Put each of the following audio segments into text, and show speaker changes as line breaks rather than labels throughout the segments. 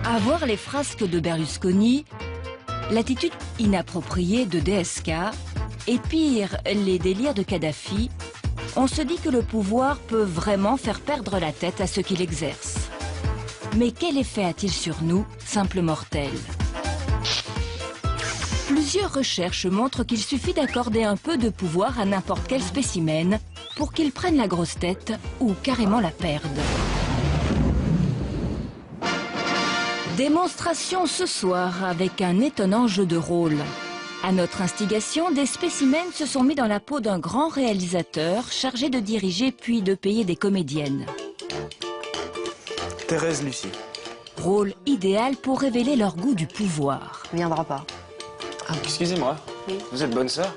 À voir les frasques de Berlusconi, l'attitude inappropriée de DSK et pire, les délires de Kadhafi, on se dit que le pouvoir peut vraiment faire perdre la tête à ceux qui l'exercent. Mais quel effet a-t-il sur nous, simples mortels? Plusieurs recherches montrent qu'il suffit d'accorder un peu de pouvoir à n'importe quel spécimen pour qu'il prenne la grosse tête ou carrément la perde. Démonstration ce soir avec un étonnant jeu de rôle. À notre instigation, des spécimens se sont mis dans la peau d'un grand réalisateur chargé de diriger puis de payer des comédiennes.
Thérèse Lucie.
Rôle idéal pour révéler leur goût du pouvoir.
Il viendra pas.
Ah, excusez-moi,
oui.
Vous êtes bonne sœur?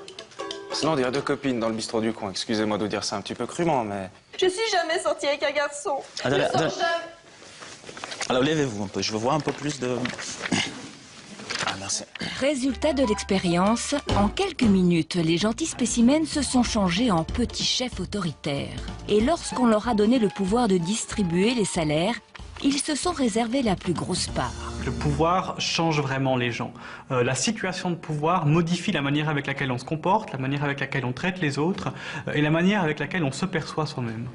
Sinon on dirait deux copines dans le bistrot du coin. Excusez-moi de vous dire ça un petit peu crûment, mais...
Je suis jamais sortie avec un garçon.
Attendez. Alors levez-vous un peu, je veux voir un peu plus de... Ah, merci.
Résultat de l'expérience, en quelques minutes, les gentils spécimens se sont changés en petits chefs autoritaires. Et lorsqu'on leur a donné le pouvoir de distribuer les salaires, ils se sont réservés la plus grosse part.
Le pouvoir change vraiment les gens. La situation de pouvoir modifie la manière avec laquelle on se comporte, la manière avec laquelle on traite les autres et la manière avec laquelle on se perçoit soi-même.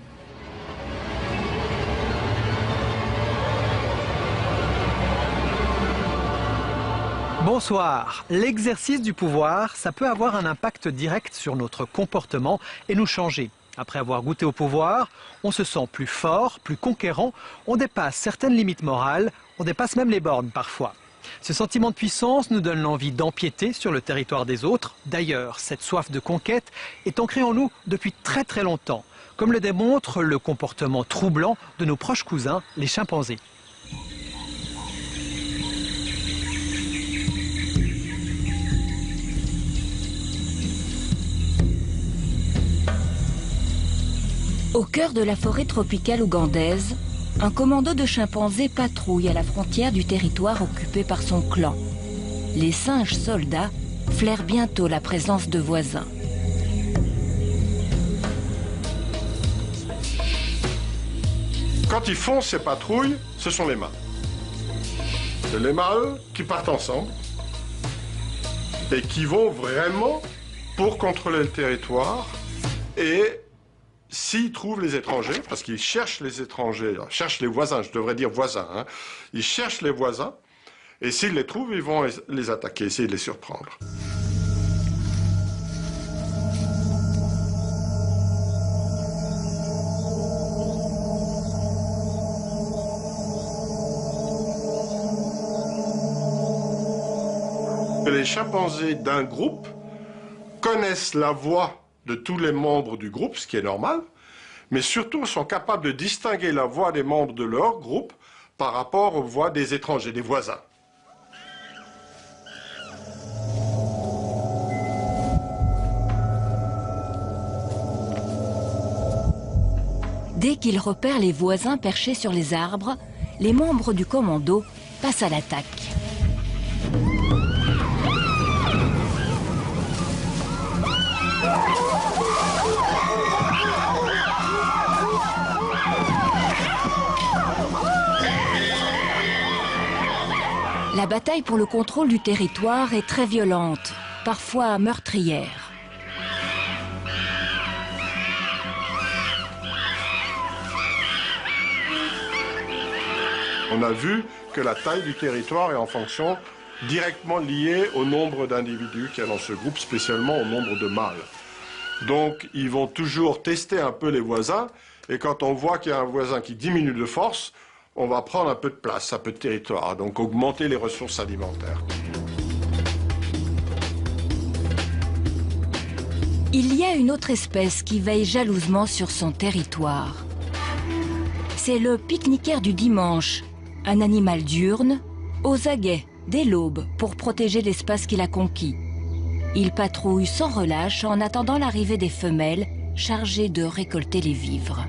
Bonsoir. L'exercice du pouvoir, ça peut avoir un impact direct sur notre comportement et nous changer. Après avoir goûté au pouvoir, on se sent plus fort, plus conquérant, on dépasse certaines limites morales, on dépasse même les bornes parfois. Ce sentiment de puissance nous donne l'envie d'empiéter sur le territoire des autres. D'ailleurs, cette soif de conquête est ancrée en nous depuis très très longtemps, comme le démontre le comportement troublant de nos proches cousins, les chimpanzés.
Au cœur de la forêt tropicale ougandaise, un commando de chimpanzés patrouille à la frontière du territoire occupé par son clan. Les singes soldats flairent bientôt la présence de voisins.
Quand ils font ces patrouilles, ce sont les mâles. C'est les mâles qui partent ensemble et qui vont vraiment pour contrôler le territoire et s'ils trouvent les étrangers, parce qu'ils cherchent les étrangers, cherchent les voisins, je devrais dire voisins, hein, ils cherchent les voisins, et s'ils les trouvent, ils vont les attaquer, essayer de les surprendre. Les chimpanzés d'un groupe connaissent la voix de tous les membres du groupe, ce qui est normal, mais surtout sont capables de distinguer la voix des membres de leur groupe par rapport aux voix des étrangers, des voisins.
Dès qu'ils repèrent les voisins perchés sur les arbres, les membres du commando passent à l'attaque. La bataille pour le contrôle du territoire est très violente, parfois meurtrière.
On a vu que la taille du territoire est en fonction directement liée au nombre d'individus qu'il y a dans ce groupe, spécialement au nombre de mâles. Donc, ils vont toujours tester un peu les voisins, et quand on voit qu'il y a un voisin qui diminue de force, on va prendre un peu de place, un peu de territoire, donc augmenter les ressources alimentaires.
Il y a une autre espèce qui veille jalousement sur son territoire. C'est le pique-niquaire du dimanche, un animal diurne, aux aguets, dès l'aube, pour protéger l'espace qu'il a conquis. Il patrouille sans relâche en attendant l'arrivée des femelles chargées de récolter les vivres.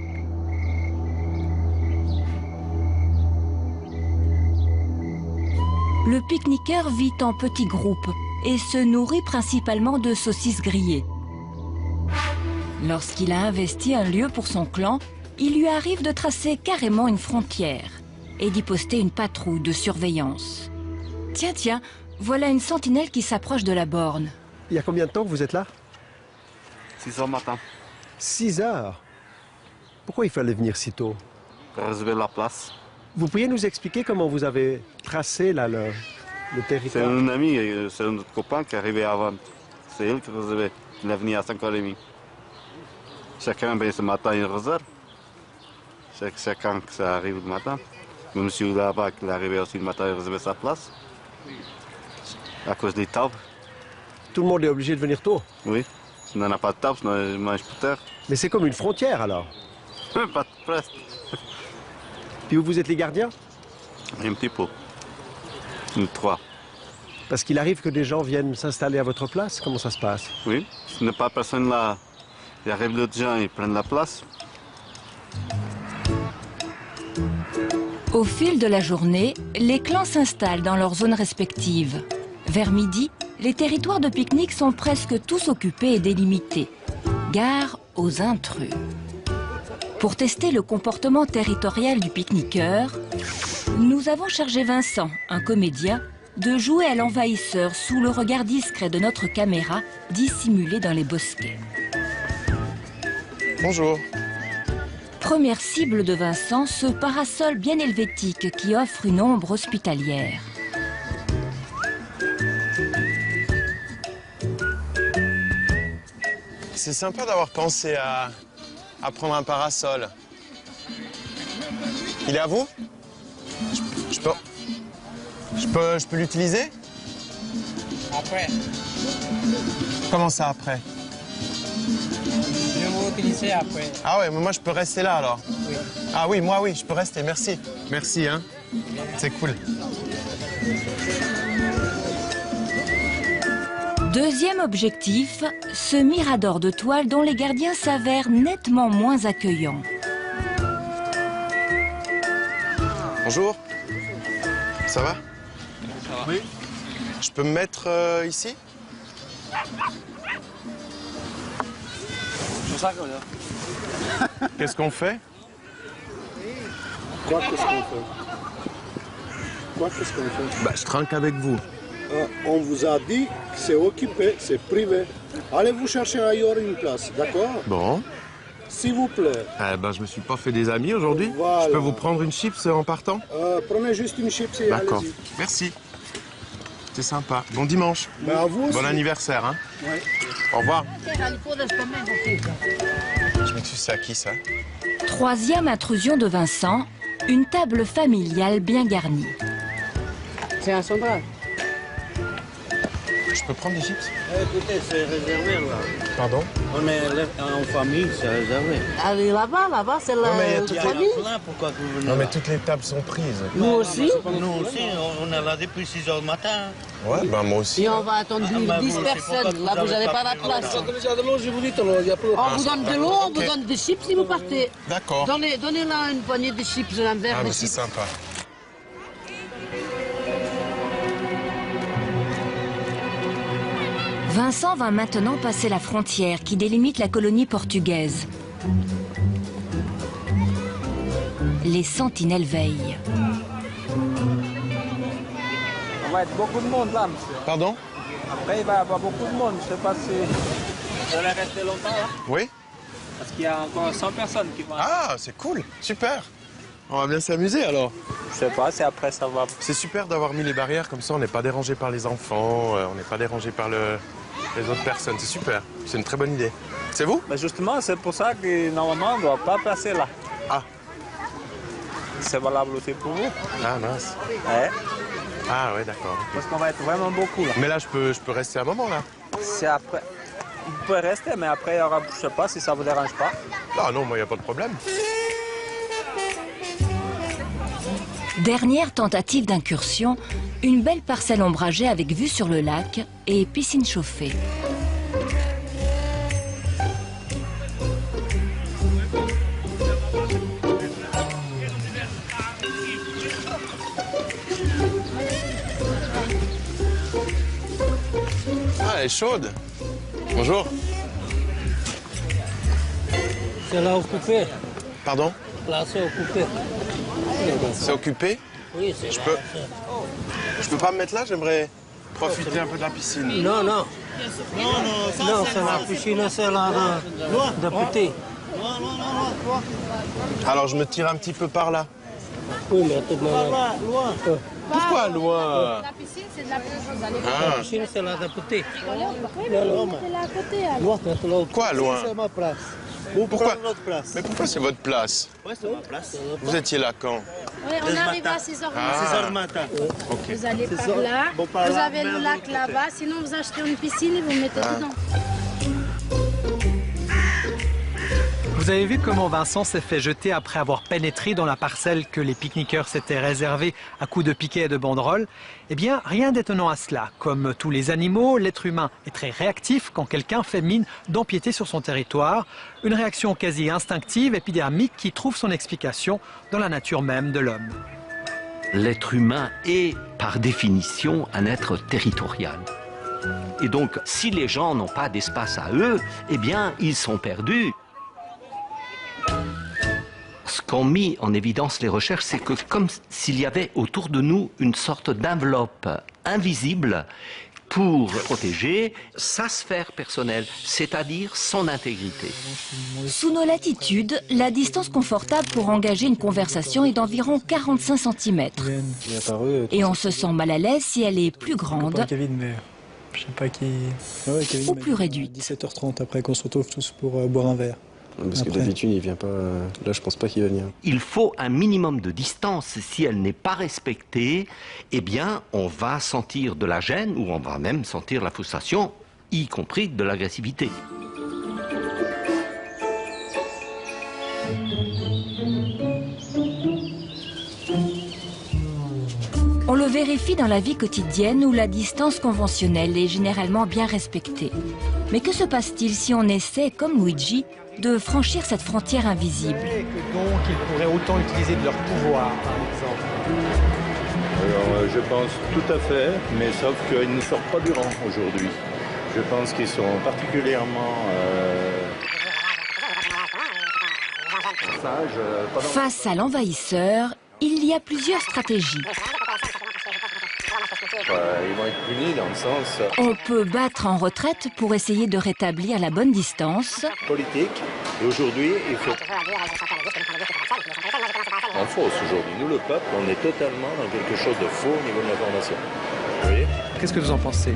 Le pique-niqueur vit en petits groupes et se nourrit principalement de saucisses grillées. Lorsqu'il a investi un lieu pour son clan, il lui arrive de tracer carrément une frontière et d'y poster une patrouille de surveillance. Tiens, voilà une sentinelle qui s'approche de la borne.
Il y a combien de temps que vous êtes là?
6 heures matin.
6 heures? Pourquoi il fallait venir si tôt?
Pour réserver la place.
Vous pourriez nous expliquer comment vous avez tracé là, le
C'est
territoire?
un ami, c'est un autre copain qui est arrivé avant. C'est elle qui réservait. Il est venu à 5h30. Chacun, ce matin, il réserve. Chacun que ça arrive le matin. Le monsieur là-bas qui est arrivé aussi le matin, il réservait sa place. À cause des tables.
Tout le monde est obligé de venir tôt?
Oui. Si on n'a pas de table, on mange plus tard.
Mais c'est comme une frontière alors?
Pas de presque.
Puis vous êtes les gardiens?
Un petit peu. Nous 3.
Parce qu'il arrive que des gens viennent s'installer à votre place? Comment ça se passe?
Oui. S'il n'y a pas personne là, il arrive d'autres gens, ils prennent la place.
Au fil de la journée, les clans s'installent dans leurs zones respectives. Vers midi, les territoires de pique-nique sont presque tous occupés et délimités. Gare aux intrus. Pour tester le comportement territorial du pique-niqueur, nous avons chargé Vincent, un comédien, de jouer à l'envahisseur sous le regard discret de notre caméra dissimulée dans les bosquets.
Bonjour.
Première cible de Vincent, ce parasol bien helvétique qui offre une ombre hospitalière.
C'est sympa d'avoir pensé à prendre un parasol. Il est à vous? Je peux l'utiliser?
Après.
Comment ça, après?
Je vais vous utiliser après.
Ah ouais, mais moi, je peux rester là, alors?
Oui.
Ah oui, moi, oui, je peux rester, merci. Merci, hein. C'est cool.
Deuxième objectif, ce mirador de toile dont les gardiens s'avèrent nettement moins accueillants.
Bonjour. Ça va?
Ça va.
Oui. Je peux me mettre ici? Qu'est-ce qu'on fait?
Quoi, qu'est-ce qu'on fait? Quoi, qu'est-ce qu'on fait?
Bah, je trinque avec vous.
On vous a dit que c'est occupé, c'est privé. Allez vous chercher ailleurs une place, d'accord?
Bon.
S'il vous plaît.
Eh ben, je me suis pas fait des amis aujourd'hui.
Voilà.
Je peux vous prendre une chips en partant?
Prenez juste une chips et
D'accord.
allez-y.
Merci. C'est sympa. Bon dimanche.
Ben, à vous aussi.
Bon anniversaire, hein?
Ouais.
Au revoir. Je m'excuse, c'est à qui, ça?
Troisième intrusion de Vincent, une table familiale bien garnie.
C'est un central.
Je peux prendre des chips?
Écoutez, c'est réservé là.
Pardon?
On est en famille, c'est réservé. Allez là-bas, c'est la famille. Pourquoi vous venez?
Non, mais toutes les tables sont prises.
Nous aussi? Nous aussi, on est là depuis 6 heures du matin.
Ouais, ben moi aussi.
Et on va attendre 10 personnes. Là, vous n'avez pas la place. On vous donne de l'eau, on vous donne des chips et vous partez.
D'accord.
Donnez-là une poignée de chips, un verre
Ah,
de
mais c'est
chips.
sympa.
Vincent va maintenant passer la frontière qui délimite la colonie portugaise. Les sentinelles veillent.
On va être beaucoup de monde là, monsieur.
Pardon?
Après, il va y avoir beaucoup de monde. Je sais pas si vous allez rester longtemps là.
Oui?
Parce qu'il y a encore 100 personnes qui vont...
Ah, c'est cool. Super. On va bien s'amuser alors.
Je sais pas, c'est après ça va.
C'est super d'avoir mis les barrières comme ça, on n'est pas dérangé par les enfants, on n'est pas dérangé par les autres personnes. C'est super. C'est une très bonne idée. C'est vous?
Mais justement, c'est pour ça que normalement on ne doit pas passer là.
Ah.
C'est valable aussi pour vous.
Ah mince.
Ouais.
Ah ouais, d'accord.
Parce qu'on va être vraiment beaucoup là.
Mais là, je peux rester un moment là.
C'est après. Vous pouvez rester, mais après il y aura, je sais pas si ça vous dérange pas.
Ah non, moi il n'y a pas de problème.
Dernière tentative d'incursion, une belle parcelle ombragée avec vue sur le lac et piscine chauffée.
Ah, elle est chaude. Bonjour.
C'est là occupé.
Pardon?
Là, c'est occupé.
C'est occupé?
Oui, c'est
Je peux pas me mettre là? J'aimerais profiter un peu de la piscine.
Non, non. Non, c'est la piscine, c'est là de petit.
Alors je me tire un petit peu par là.
Oui, mais tout le monde.
Pourquoi loin?
La piscine, c'est de la piscine.
La piscine, c'est là de petit.
Non, c'est là à côté. Alors.
Quoi loin?
C'est ma place.
Pourquoi?
Notre place.
Mais pourquoi c'est votre place?
Ouais, c'est ma place.
Vous étiez là quand?
Oui, on arrive à 6h.
6h du matin.
Vous allez par là.
Bon, par
Vous
là,
avez le lac là-bas. Sinon, vous achetez une piscine et vous mettez dedans.
Vous avez vu comment Vincent s'est fait jeter après avoir pénétré dans la parcelle que les pique-niqueurs s'étaient réservée à coups de piquet et de banderoles? Eh bien, rien d'étonnant à cela. Comme tous les animaux, l'être humain est très réactif quand quelqu'un fait mine d'empiéter sur son territoire. Une réaction quasi instinctive, épidermique, qui trouve son explication dans la nature même de l'homme.
L'être humain est, par définition, un être territorial. Et donc, si les gens n'ont pas d'espace à eux, eh bien, ils sont perdus. Ce qu'ont mis en évidence les recherches, c'est que comme s'il y avait autour de nous une sorte d'enveloppe invisible pour protéger sa sphère personnelle, c'est-à-dire son intégrité.
Sous nos latitudes, la distance confortable pour engager une conversation est d'environ 45 cm. Et on se sent mal à l'aise si elle est plus grande
je sais pas qui... Ouais, Kevin,
ou plus réduite.
17h30 après qu'on se retrouve tous pour boire un verre.
Parce que d'habitude, il vient pas... Là, je pense pas qu'il va venir.
Il faut un minimum de distance. Si elle n'est pas respectée, eh bien, on va sentir de la gêne ou on va même sentir la frustration, y compris de l'agressivité.
On le vérifie dans la vie quotidienne où la distance conventionnelle est généralement bien respectée. Mais que se passe-t-il si on essaie, comme Luigi, de franchir cette frontière invisible?
Et que donc ils pourraient autant utiliser de leur pouvoir, par exemple.
Alors, je pense tout à fait, mais sauf qu'ils ne sortent pas du rang aujourd'hui. Je pense qu'ils sont particulièrement sages.
Face à l'envahisseur, il y a plusieurs stratégies.
Ils vont être punis dans le sens...
On peut battre en retraite pour essayer de rétablir la bonne distance.
Politique. Et aujourd'hui, il faut... En fausse aujourd'hui. Nous, le peuple, on est totalement dans quelque chose de faux au niveau de l'information. Vous voyez?
Qu'est-ce que vous en pensez?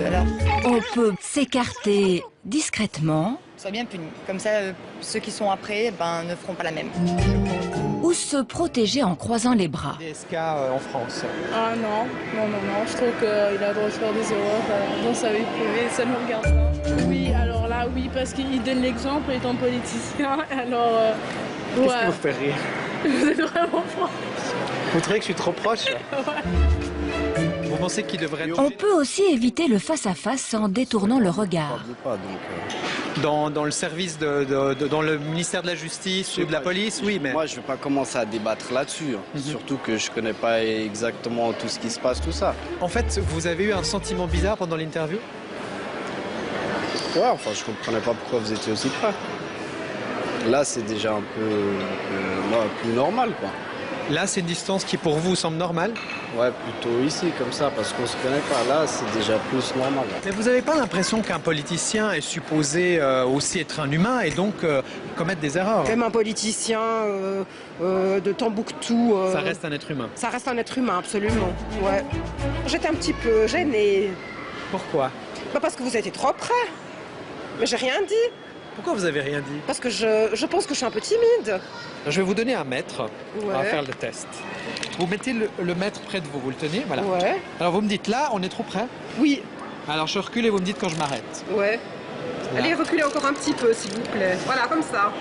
Alors... On peut s'écarter discrètement.
Soit bien puni. Comme ça, ceux qui sont après ne feront pas la même.
Ou se protéger en croisant les bras.
DSK en France.
Ah non, je trouve qu'il a le droit de faire des erreurs dans sa vie privée, ça ne nous regarde pas. Oui, alors là, oui, parce qu'il donne l'exemple étant politicien, alors...
Qu'est-ce qui vous fait rire?
Vous êtes vraiment proche.
Vous trouvez que je suis trop proche?
Ouais.
Vous pensez qu'il devrait...
On peut aussi éviter le face-à-face en détournant le regard.
Dans le service, dans le ministère de la Justice ou de la police, oui, mais...
Moi, je ne vais pas commencer à débattre là-dessus, surtout que je ne connais pas exactement tout ce qui se passe, tout ça.
En fait, vous avez eu un sentiment bizarre pendant l'interview?
Ouais, enfin, je ne comprenais pas pourquoi vous étiez aussi près. Là, c'est déjà un peu plus normal, quoi.
Là, c'est une distance qui, pour vous, semble normale?
Ouais, plutôt ici, comme ça, parce qu'on se connaît pas. Là, c'est déjà plus normal.
Mais vous n'avez pas l'impression qu'un politicien est supposé aussi être un humain et donc commettre des erreurs?
Même un politicien de Tombouctou...
Ça reste un être humain?
Ça reste un être humain, absolument. Ouais. J'étais un petit peu gênée.
Pourquoi?
Parce que vous étiez trop près. Mais j'ai rien dit.
Pourquoi vous avez rien dit?
Parce que je pense que je suis un peu timide.
Je vais vous donner un mètre.
Ouais.
On va faire le test. Vous mettez le mètre près de vous, vous le tenez, voilà.
Ouais.
Alors vous me dites là, on est trop près?
Oui.
Alors je recule et vous me dites quand je m'arrête.
Ouais. Là. Allez, reculez encore un petit peu, s'il vous plaît. Voilà, comme ça.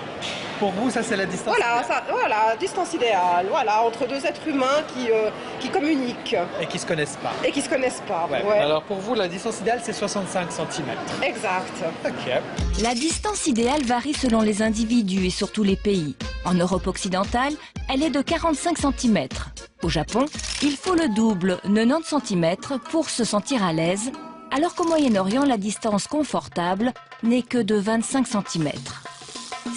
Pour vous, ça c'est la distance?
Voilà, distance idéale. Voilà, entre deux êtres humains qui communiquent.
Et qui se connaissent pas.
Et qui se connaissent pas.
Ouais.
Ouais.
Alors pour vous, la distance idéale, c'est 65 cm.
Exact.
Ok.
La distance idéale varie selon les individus et surtout les pays. En Europe occidentale, elle est de 45 cm. Au Japon, il faut le double, 90 cm, pour se sentir à l'aise, alors qu'au Moyen-Orient, la distance confortable n'est que de 25 cm.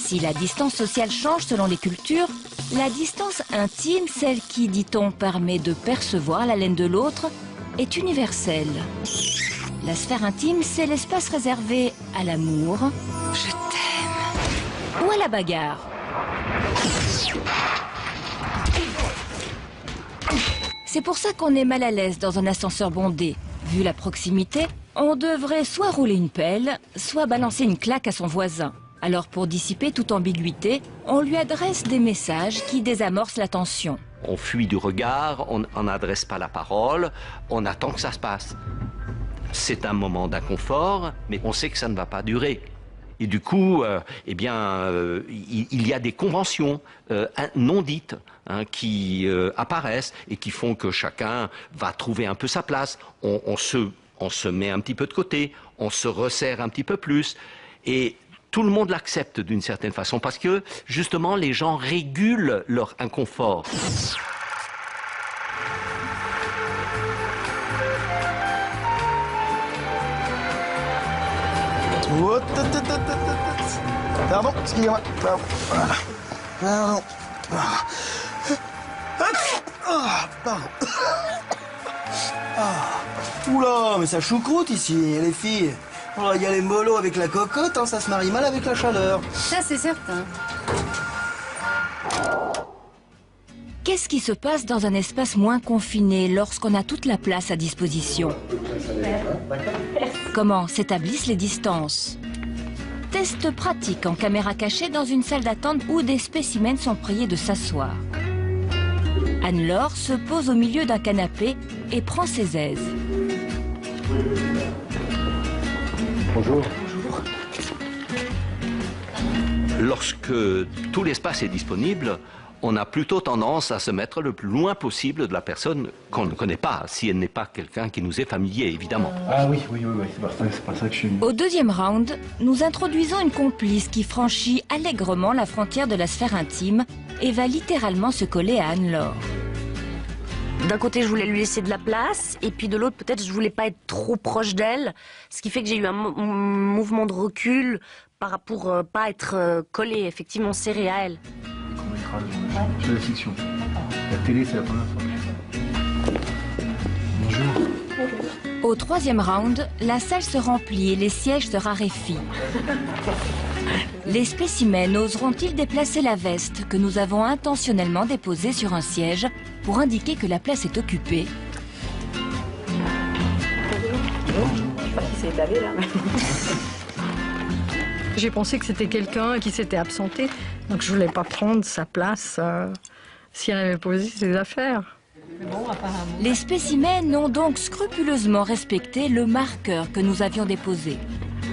si la distance sociale change selon les cultures, la distance intime, celle qui, dit-on, permet de percevoir l'haleine de l'autre, est universelle. La sphère intime, c'est l'espace réservé à l'amour, je t'aime, ou à la bagarre. C'est pour ça qu'on est mal à l'aise dans un ascenseur bondé. Vu la proximité, on devrait soit rouler une pelle, soit balancer une claque à son voisin. Alors pour dissiper toute ambiguïté, on lui adresse des messages qui désamorcent la tension.
On fuit du regard, on n'adresse pas la parole, on attend que ça se passe. C'est un moment d'inconfort, mais on sait que ça ne va pas durer. Et du coup, il y a des conventions non dites qui apparaissent et qui font que chacun va trouver un peu sa place. On se met un petit peu de côté, on se resserre un petit peu plus. Et tout le monde l'accepte d'une certaine façon parce que, justement, les gens régulent leur inconfort.
Pardon, excusez-moi. Pardon. Pardon. Oula, mais ça choucroute ici, les filles. Il y a les molos avec la cocotte, hein, ça se marie mal avec la chaleur.
Ça, c'est certain.
Qu'est-ce qui se passe dans un espace moins confiné lorsqu'on a toute la place à disposition? Comment s'établissent les distances? Test pratique en caméra cachée dans une salle d'attente où des spécimens sont priés de s'asseoir. Anne-Laure se pose au milieu d'un canapé et prend ses aises.
Bonjour. Bonjour. Lorsque tout l'espace est disponible, on a plutôt tendance à se mettre le plus loin possible de la personne qu'on ne connaît pas, si elle n'est pas quelqu'un qui nous est familier, évidemment.
Ah oui, c'est pas ça que je suis...
Au deuxième round, nous introduisons une complice qui franchit allègrement la frontière de la sphère intime et va littéralement se coller à Anne-Laure.
D'un côté, je voulais lui laisser de la place, et puis de l'autre, peut-être, je voulais pas être trop proche d'elle, ce qui fait que j'ai eu un mouvement de recul pour pas être collée, effectivement serrée à elle.
Je fais la fiction. La télé, c'est la première fois. Bonjour.
Au troisième round, la salle se remplit et les sièges se raréfient. Les spécimens oseront-ils déplacer la veste que nous avons intentionnellement déposée sur un siège pour indiquer que la place est occupée?
Je sais pas qui s'est étalé là.
J'ai pensé que c'était quelqu'un qui s'était absenté, donc je voulais pas prendre sa place si elle avait posé ses affaires.
Les spécimens ont donc scrupuleusement respecté le marqueur que nous avions déposé.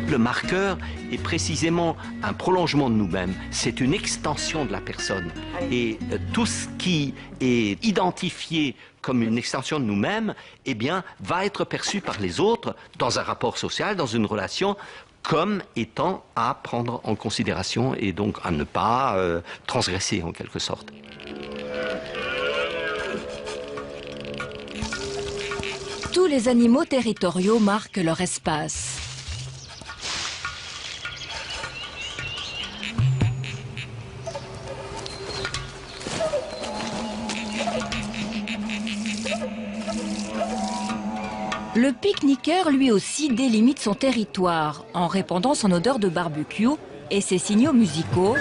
Le marqueur est précisément un prolongement de nous-mêmes, c'est une extension de la personne. Et tout ce qui est identifié comme une extension de nous-mêmes, eh bien, va être perçu par les autres dans un rapport social, dans une relation, comme étant à prendre en considération et donc à ne pas transgresser en quelque sorte.
Tous les animaux territoriaux marquent leur espace. Le pique-niqueur, lui aussi, délimite son territoire en répandant son odeur de barbecue et ses signaux musicaux,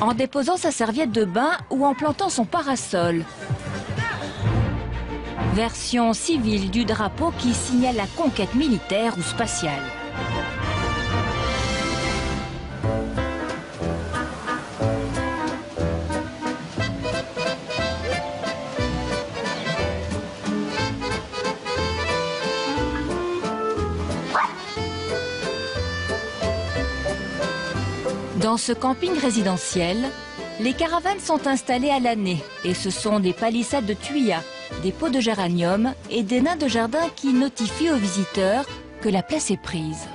en déposant sa serviette de bain ou en plantant son parasol. Version civile du drapeau qui signale la conquête militaire ou spatiale. Dans ce camping résidentiel, les caravanes sont installées à l'année et ce sont des palissades de tuyas, des pots de géranium et des nains de jardin qui notifient aux visiteurs que la place est prise.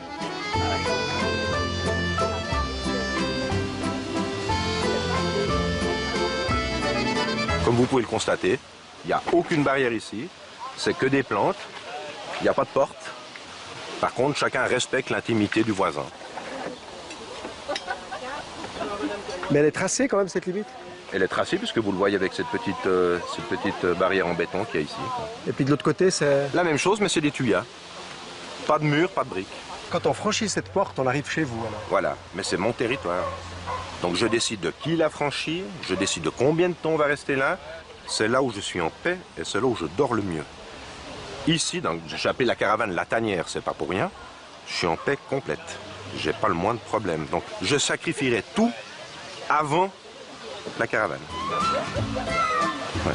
Comme vous pouvez le constater, il n'y a aucune barrière ici, c'est que des plantes, il n'y a pas de porte. Par contre, chacun respecte l'intimité du voisin.
Mais elle est tracée quand même, cette limite?
Elle est tracée puisque vous le voyez avec cette petite barrière en béton qu'il y a ici.
Et puis de l'autre côté, c'est...
La même chose, mais c'est des tuyas. Pas de mur, pas de briques.
Quand on franchit cette porte, on arrive chez vous alors?
Voilà, mais c'est mon territoire. Donc je décide de qui la franchir, je décide de combien de temps on va rester là. C'est là où je suis en paix et c'est là où je dors le mieux. Ici, j'ai appelé la caravane la tanière, c'est pas pour rien. Je suis en paix complète. J'ai pas le moindre problème. Donc je sacrifierai tout avant la caravane. Ouais.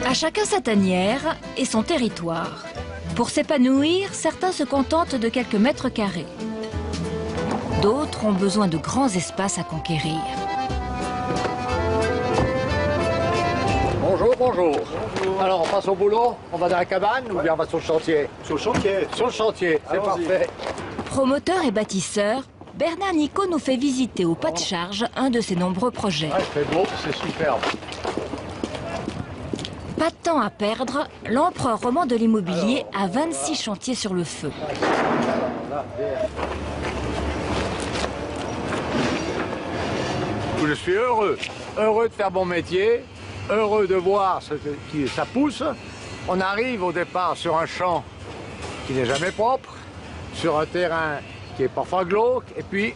À chacun sa tanière et son territoire. Pour s'épanouir, certains se contentent de quelques mètres carrés. D'autres ont besoin de grands espaces à conquérir.
Bonjour, bonjour. Alors, on passe au boulot, on va dans la cabane ou bien on va sur le chantier?
Sur le chantier.
Sur le chantier, c'est parfait.
Promoteur et bâtisseur, Bernard Nicot nous fait visiter au pas de charge un de ses nombreux projets.
Ouais, il fait beau, c'est superbe.
Pas de temps à perdre, l'empereur roman de l'immobilier a 26 chantiers sur le feu.
Je suis heureux de faire mon métier, heureux de voir ce que ça pousse. On arrive au départ sur un champ qui n'est jamais propre, sur un terrain qui est parfois glauque, et puis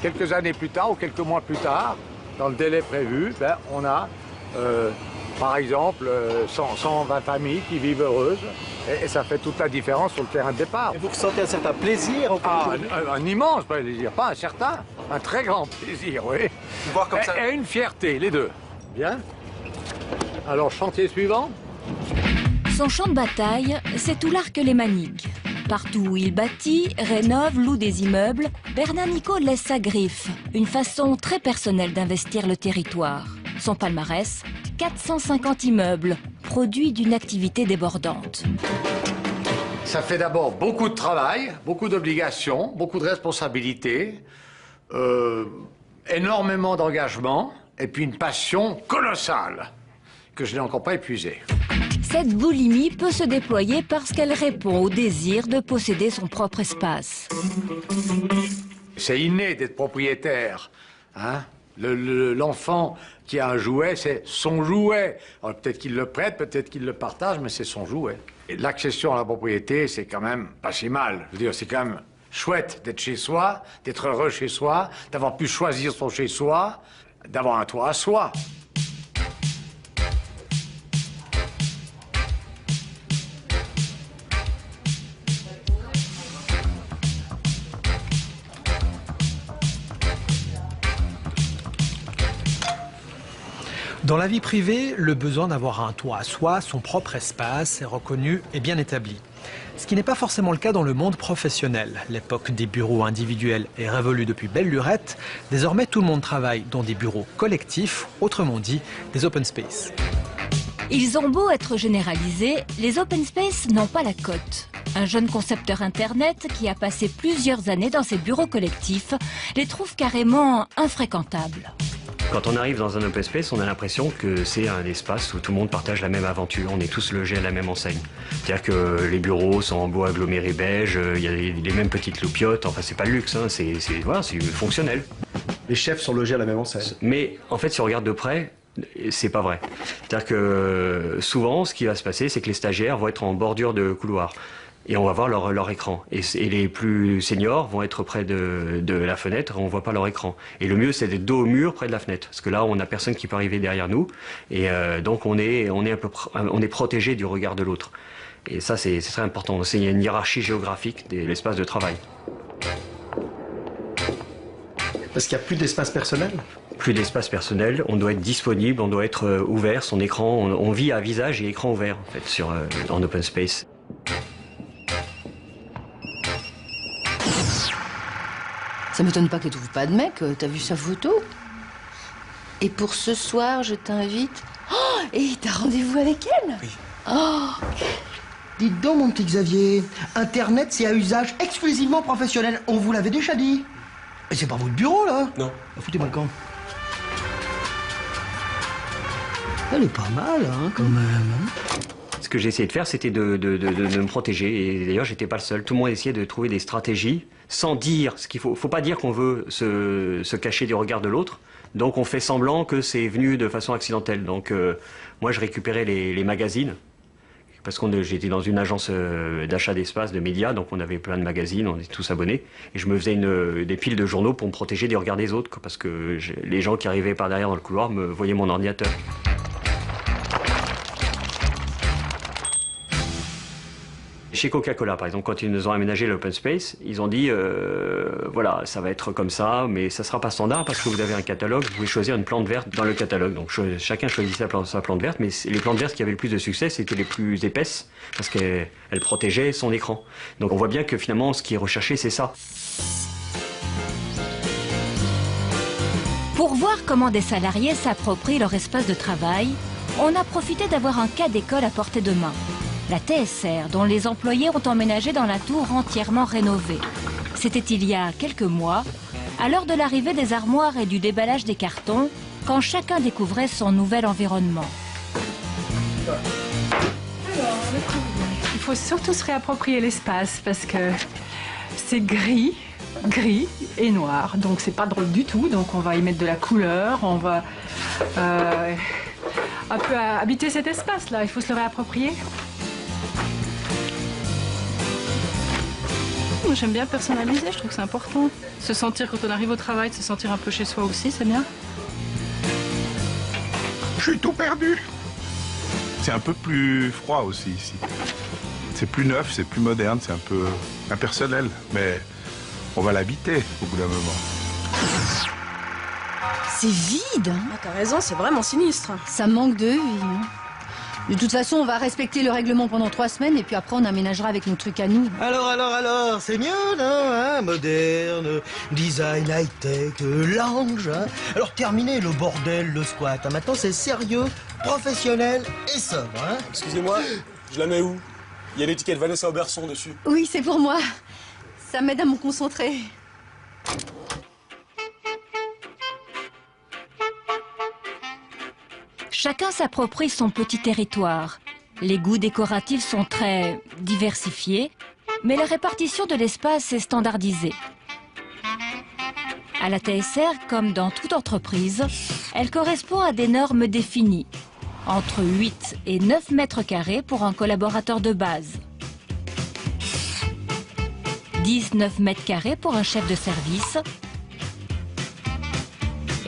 quelques années plus tard ou quelques mois plus tard, dans le délai prévu, on a par exemple 120 familles qui vivent heureuses, et ça fait toute la différence sur le terrain de départ.
Et vous ressentez un certain plaisir
un immense plaisir, pas un certain, un très grand plaisir, oui.
Voir comme ça.
Et une fierté, les deux. Bien. Alors, chantier suivant.
Son champ de bataille, c'est tout l'arc lémanique. Partout où il bâtit, rénove, loue des immeubles, Bernard Nicot laisse sa griffe, une façon très personnelle d'investir le territoire. Son palmarès, 450 immeubles, produit d'une activité débordante.
Ça fait d'abord beaucoup de travail, beaucoup d'obligations, beaucoup de responsabilités, énormément d'engagement, et puis une passion colossale, que je n'ai encore pas épuisée.
Cette boulimie peut se déployer parce qu'elle répond au désir de posséder son propre espace.
C'est inné d'être propriétaire, hein? L'enfant qui a un jouet, c'est son jouet. Alors peut-être qu'il le prête, peut-être qu'il le partage, mais c'est son jouet. L'accession à la propriété, c'est quand même pas si mal. Je veux dire, c'est quand même chouette d'être chez soi, d'être heureux chez soi, d'avoir pu choisir son chez-soi, d'avoir un toit à soi.
Dans la vie privée, le besoin d'avoir un toit à soi, son propre espace, est reconnu et bien établi. Ce qui n'est pas forcément le cas dans le monde professionnel. L'époque des bureaux individuels est révolue depuis belle lurette. Désormais, tout le monde travaille dans des bureaux collectifs, autrement dit, des open space.
Ils ont beau être généralisés, les open space n'ont pas la cote. Un jeune concepteur Internet qui a passé plusieurs années dans ces bureaux collectifs les trouve carrément infréquentables.
Quand on arrive dans un open space, on a l'impression que c'est un espace où tout le monde partage la même aventure. On est tous logés à la même enseigne. C'est-à-dire que les bureaux sont en bois aggloméré beige, il y a les mêmes petites loupiottes. Enfin, c'est pas le luxe, hein, c'est fonctionnel.
Les chefs sont logés à la même enseigne.
Mais en fait, si on regarde de près, c'est pas vrai. C'est-à-dire que souvent, ce qui va se passer, c'est que les stagiaires vont être en bordure de couloir. Et on va voir leur écran. Et les plus seniors vont être près de la fenêtre, on ne voit pas leur écran. Et le mieux, c'est d'être dos au mur, près de la fenêtre. Parce que là, on n'a personne qui peut arriver derrière nous. Et donc, on est protégé du regard de l'autre. Et ça, c'est très important. Il y a une hiérarchie géographique de l'espace de travail.
Parce qu'il n'y a plus d'espace personnel ?
Plus d'espace personnel, on doit être disponible, on doit être ouvert, son écran. On vit à visage et écran ouvert, en fait, en open space.
Ça m'étonne pas qu'elle trouve pas de mec, t'as vu sa photo? Et pour ce soir, je t'invite... Oh, et t'as rendez-vous avec elle?
Oui.
Oh.
Dites donc, mon petit Xavier, Internet, c'est à usage exclusivement professionnel. On vous l'avait déjà dit. Et c'est pas votre bureau, là?
Non.
Foutez-moi le camp. Elle est pas mal, hein, quand même.
Ce que j'ai essayé de faire, c'était de me protéger. Et d'ailleurs, j'étais pas le seul. Tout le monde essayait de trouver des stratégies sans dire ce qu'il faut. Faut pas dire qu'on veut se cacher du regard de l'autre. Donc on fait semblant que c'est venu de façon accidentelle. Donc moi, je récupérais les magazines. Parce que j'étais dans une agence d'achat d'espace, de médias, donc on avait plein de magazines, on était tous abonnés. Et je me faisais des piles de journaux pour me protéger des regards des autres, parce que les gens qui arrivaient par derrière dans le couloir me voyaient mon ordinateur. Chez Coca-Cola, par exemple, quand ils nous ont aménagé l'open space, ils ont dit voilà, ça va être comme ça, mais ça ne sera pas standard parce que vous avez un catalogue, vous pouvez choisir une plante verte dans le catalogue. Donc chacun choisissait sa plante verte, mais les plantes vertes qui avaient le plus de succès, c'était les plus épaisses parce qu'elles protégeaient son écran. Donc on voit bien que finalement, ce qui est recherché, c'est ça.
Pour voir comment des salariés s'approprient leur espace de travail, on a profité d'avoir un cas d'école à portée de main. La TSR, dont les employés ont emménagé dans la tour entièrement rénovée. C'était il y a quelques mois, à l'heure de l'arrivée des armoires et du déballage des cartons, quand chacun découvrait son nouvel environnement.
Il faut surtout se réapproprier l'espace parce que c'est gris et noir. Donc c'est pas drôle du tout. Donc on va y mettre de la couleur, on va un peu habiter cet espace-là. Il faut se le réapproprier. Moi j'aime bien personnaliser, je trouve que c'est important. Se sentir quand on arrive au travail, se sentir un peu chez soi aussi, c'est bien.
Je suis tout perdu. C'est un peu plus froid aussi ici. C'est plus neuf, c'est plus moderne, c'est un peu impersonnel. Mais on va l'habiter au bout d'un moment.
C'est vide.
Ah, t'as raison, c'est vraiment sinistre.
Ça manque de vie. Hein. De toute façon, on va respecter le règlement pendant 3 semaines et puis après on aménagera avec nos trucs à nous.
Alors, c'est mieux, non hein? Moderne, design high-tech, lounge. Hein? Alors terminez le bordel, le squat. Hein? Maintenant c'est sérieux, professionnel et sobre. Hein?
Excusez-moi, je la mets où? Il y a l'étiquette Vanessa Auberson dessus.
Oui, c'est pour moi. Ça m'aide à me concentrer.
Chacun s'approprie son petit territoire. Les goûts décoratifs sont très diversifiés, mais la répartition de l'espace est standardisée. À la TSR, comme dans toute entreprise, elle correspond à des normes définies, entre 8 et 9 mètres carrés pour un collaborateur de base, 19 mètres carrés pour un chef de service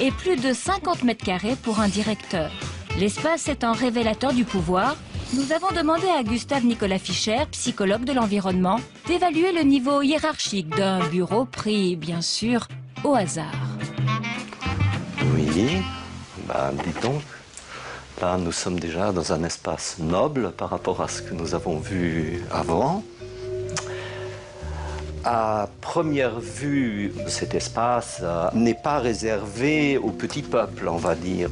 et plus de 50 mètres carrés pour un directeur. L'espace étant révélateur du pouvoir, nous avons demandé à Gustave Nicolas Fischer, psychologue de l'environnement, d'évaluer le niveau hiérarchique d'un bureau pris, bien sûr, au hasard.
Oui, dis donc, là nous sommes déjà dans un espace noble par rapport à ce que nous avons vu avant. À première vue, cet espace n'est pas réservé au petit peuple, on va dire.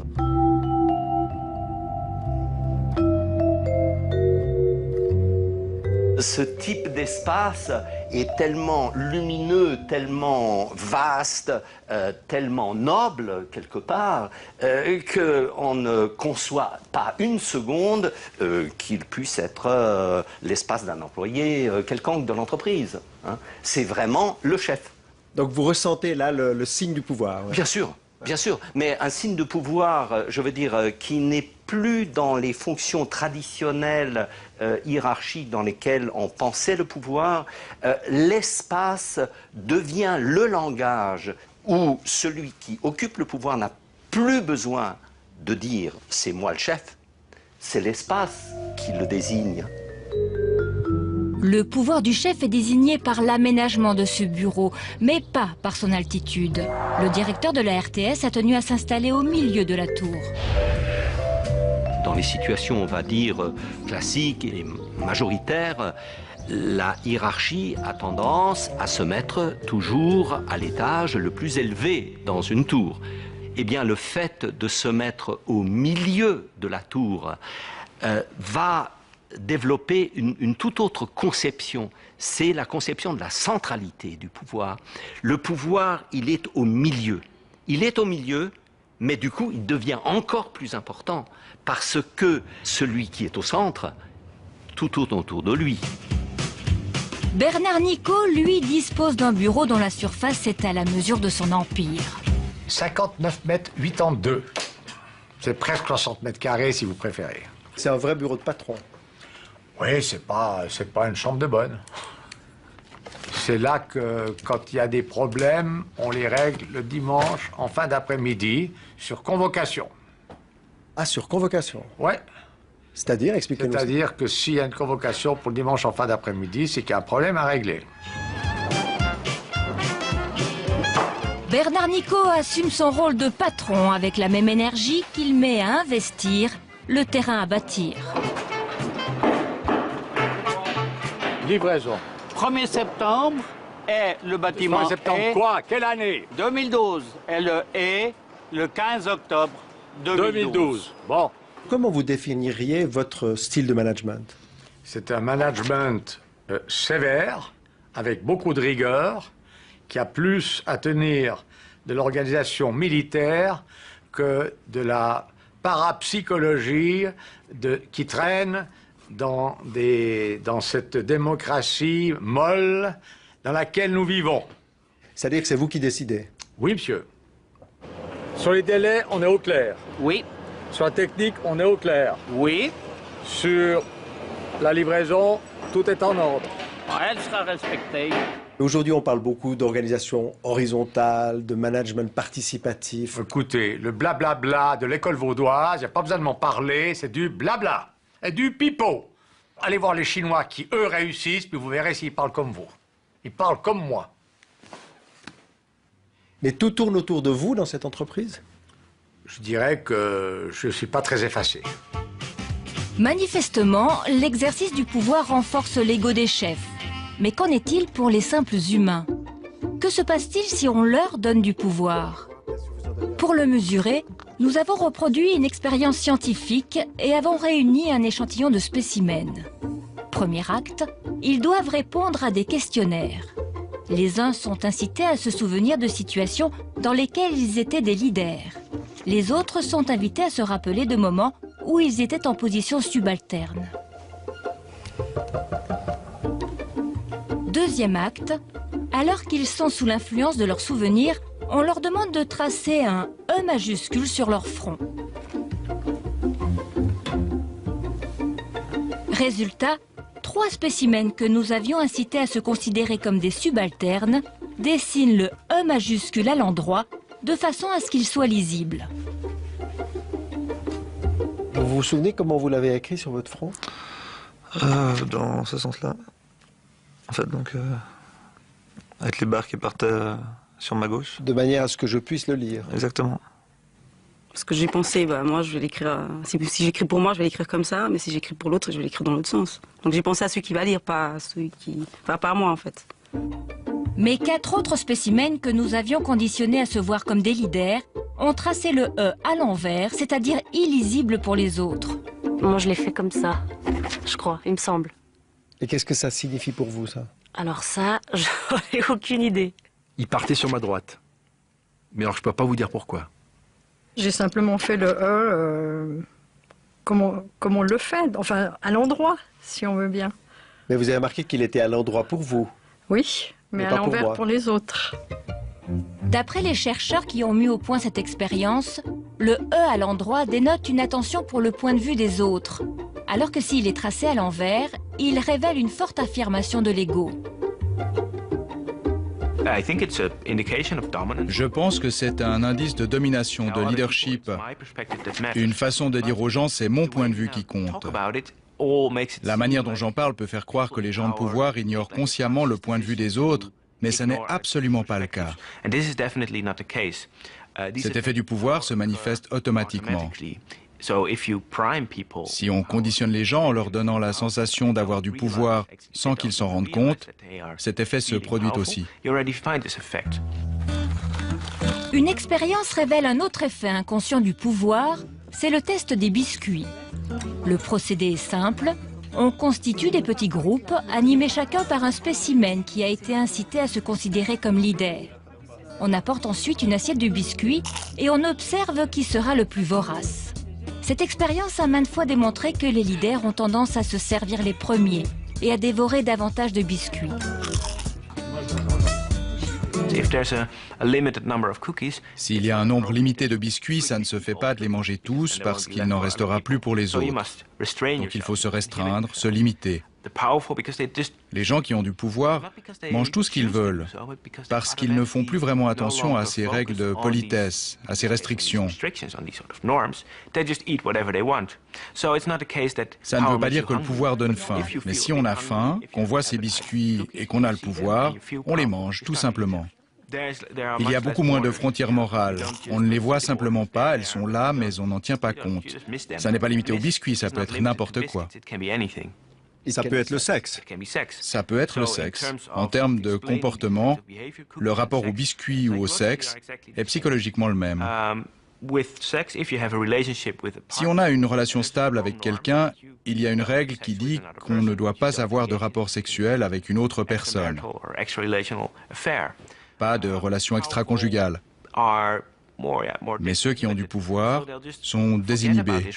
Ce type d'espace est tellement lumineux, tellement vaste, tellement noble, quelque part, qu'on ne conçoit pas une seconde qu'il puisse être l'espace d'un employé quelconque de l'entreprise. Hein. C'est vraiment le chef.
Donc vous ressentez là le signe du pouvoir. Ouais.
Bien sûr, mais un signe de pouvoir, je veux dire, qui n'est plus dans les fonctions traditionnelles hiérarchiques dans lesquelles on pensait le pouvoir. L'espace devient le langage où celui qui occupe le pouvoir n'a plus besoin de dire « c'est moi le chef », c'est l'espace qui le désigne.
Le pouvoir du chef est désigné par l'aménagement de ce bureau, mais pas par son altitude. Le directeur de la RTS a tenu à s'installer au milieu de la tour.
Dans les situations, on va dire, classiques et majoritaires, la hiérarchie a tendance à se mettre toujours à l'étage le plus élevé dans une tour. Eh bien, le fait de se mettre au milieu de la tour va développer une toute autre conception. C'est la conception de la centralité du pouvoir. Le pouvoir, il est au milieu. Il est au milieu, mais du coup, il devient encore plus important parce que celui qui est au centre tout tourne autour de lui.
Bernard Nicot, lui, dispose d'un bureau dont la surface est à la mesure de son empire.
59 mètres 82. C'est presque 60 mètres carrés si vous préférez.
C'est un vrai bureau de patron.
Oui, c'est pas une chambre de bonne. C'est là que, quand il y a des problèmes, on les règle le dimanche en fin d'après-midi, sur convocation.
Ah, sur convocation?
Ouais.
C'est-à-dire, expliquez-nous.
C'est-à-dire que s'il y a une convocation pour le dimanche en fin d'après-midi, c'est qu'il y a un problème à régler.
Bernard Nicot assume son rôle de patron avec la même énergie qu'il met à investir le terrain à bâtir.
Livraison.
1er septembre et le bâtiment
1er septembre
est...
quoi? Quelle année?
2012. Et le est le 15 octobre 2012.
Bon.
Comment vous définiriez votre style de management?
C'est un management sévère, avec beaucoup de rigueur, qui a plus à tenir de l'organisation militaire que de la parapsychologie qui traîne dans cette démocratie molle dans laquelle nous vivons.
C'est-à-dire que c'est vous qui décidez?
Oui, monsieur. Sur les délais, on est au clair.
Oui.
Sur la technique, on est au clair.
Oui.
Sur la livraison, tout est en ordre.
Elle sera respectée.
Aujourd'hui, on parle beaucoup d'organisation horizontale, de management participatif.
Écoutez, le blablabla de l'école vaudoise, il n'y a pas besoin de m'en parler, c'est du blabla et du pipeau. Allez voir les Chinois qui, eux, réussissent, puis vous verrez s'ils parlent comme vous. Ils parlent comme moi.
Mais tout tourne autour de vous dans cette entreprise?
Je dirais que je ne suis pas très effacé.
Manifestement, l'exercice du pouvoir renforce l'ego des chefs. Mais qu'en est-il pour les simples humains? Que se passe-t-il si on leur donne du pouvoir? Pour le mesurer, nous avons reproduit une expérience scientifique et avons réuni un échantillon de spécimens. Premier acte, ils doivent répondre à des questionnaires. Les uns sont incités à se souvenir de situations dans lesquelles ils étaient des leaders. Les autres sont invités à se rappeler de moments où ils étaient en position subalterne. Deuxième acte, alors qu'ils sont sous l'influence de leurs souvenirs, on leur demande de tracer un E majuscule sur leur front. Résultat, 3 spécimens que nous avions incités à se considérer comme des subalternes dessinent le E majuscule à l'endroit de façon à ce qu'il soit lisible.
Vous vous souvenez comment vous l'avez écrit sur votre front?
Dans ce sens-là. En fait, donc, avec les barres qui partaient sur ma gauche.
De manière à ce que je puisse le lire.
Exactement.
Parce que j'ai pensé, moi je vais l'écrire, si j'écris pour moi, je vais l'écrire comme ça, mais si j'écris pour l'autre, je vais l'écrire dans l'autre sens. Donc j'ai pensé à celui qui va lire, pas à celui qui... Enfin, pas à moi en fait.
Mais 4 autres spécimens que nous avions conditionnés à se voir comme des leaders ont tracé le E à l'envers, c'est-à-dire illisible pour les autres.
Moi je l'ai fait comme ça, je crois, il me semble.
Et qu'est-ce que ça signifie pour vous, ça?
Alors ça, j'en ai aucune idée.
Il partait sur ma droite. Mais alors je peux pas vous dire pourquoi.
J'ai simplement fait le E comme on le fait, enfin à l'endroit, si on veut bien.
Mais vous avez remarqué qu'il était à l'endroit pour vous?
Oui, mais à l'envers pour les autres.
D'après les chercheurs qui ont mis au point cette expérience, le E à l'endroit dénote une attention pour le point de vue des autres, alors que s'il est tracé à l'envers, il révèle une forte affirmation de l'ego.
Je pense que c'est un indice de domination, de leadership, une façon de dire aux gens c'est mon point de vue qui compte. La manière dont j'en parle peut faire croire que les gens de pouvoir ignorent consciemment le point de vue des autres, mais ce n'est absolument pas le cas. Cet effet du pouvoir se manifeste automatiquement. Si on conditionne les gens en leur donnant la sensation d'avoir du pouvoir sans qu'ils s'en rendent compte, cet effet se produit aussi.
Une expérience révèle un autre effet inconscient du pouvoir, c'est le test des biscuits. Le procédé est simple, on constitue des petits groupes, animés chacun par un spécimen qui a été incité à se considérer comme leader. On apporte ensuite une assiette de biscuits et on observe qui sera le plus vorace. Cette expérience a maintes fois démontré que les leaders ont tendance à se servir les premiers et à dévorer davantage de biscuits.
S'il y a un nombre limité de biscuits, ça ne se fait pas de les manger tous parce qu'il n'en restera plus pour les autres. Donc il faut se restreindre, se limiter. Les gens qui ont du pouvoir mangent tout ce qu'ils veulent parce qu'ils ne font plus vraiment attention à ces règles de politesse, à ces restrictions. Ça ne veut pas dire que le pouvoir donne faim, mais si on a faim, qu'on voit ces biscuits et qu'on a le pouvoir, on les mange tout simplement. Il y a beaucoup moins de frontières morales. On ne les voit simplement pas, elles sont là, mais on n'en tient pas compte. Ça n'est pas limité aux biscuits, ça peut être n'importe quoi.
Ça peut être le sexe.
Ça peut être le sexe. En termes de comportement, le rapport au biscuit ou au sexe est psychologiquement le même. Si on a une relation stable avec quelqu'un, il y a une règle qui dit qu'on ne doit pas avoir de rapport sexuel avec une autre personne. Pas de relation extra-conjugale. Mais ceux qui ont du pouvoir sont désinhibés.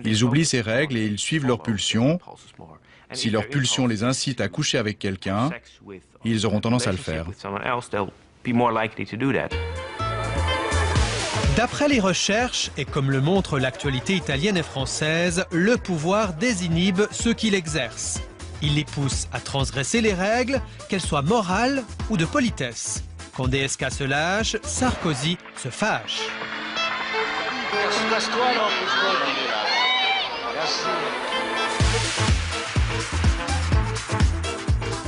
Ils oublient ces règles et ils suivent leurs pulsions. Si leurs pulsions les incitent à coucher avec quelqu'un, ils auront tendance à le faire.
D'après les recherches, et comme le montre l'actualité italienne et française, le pouvoir désinhibe ceux qui l'exercent. Il les pousse à transgresser les règles, qu'elles soient morales ou de politesse. Quand DSK se lâche, Sarkozy se fâche.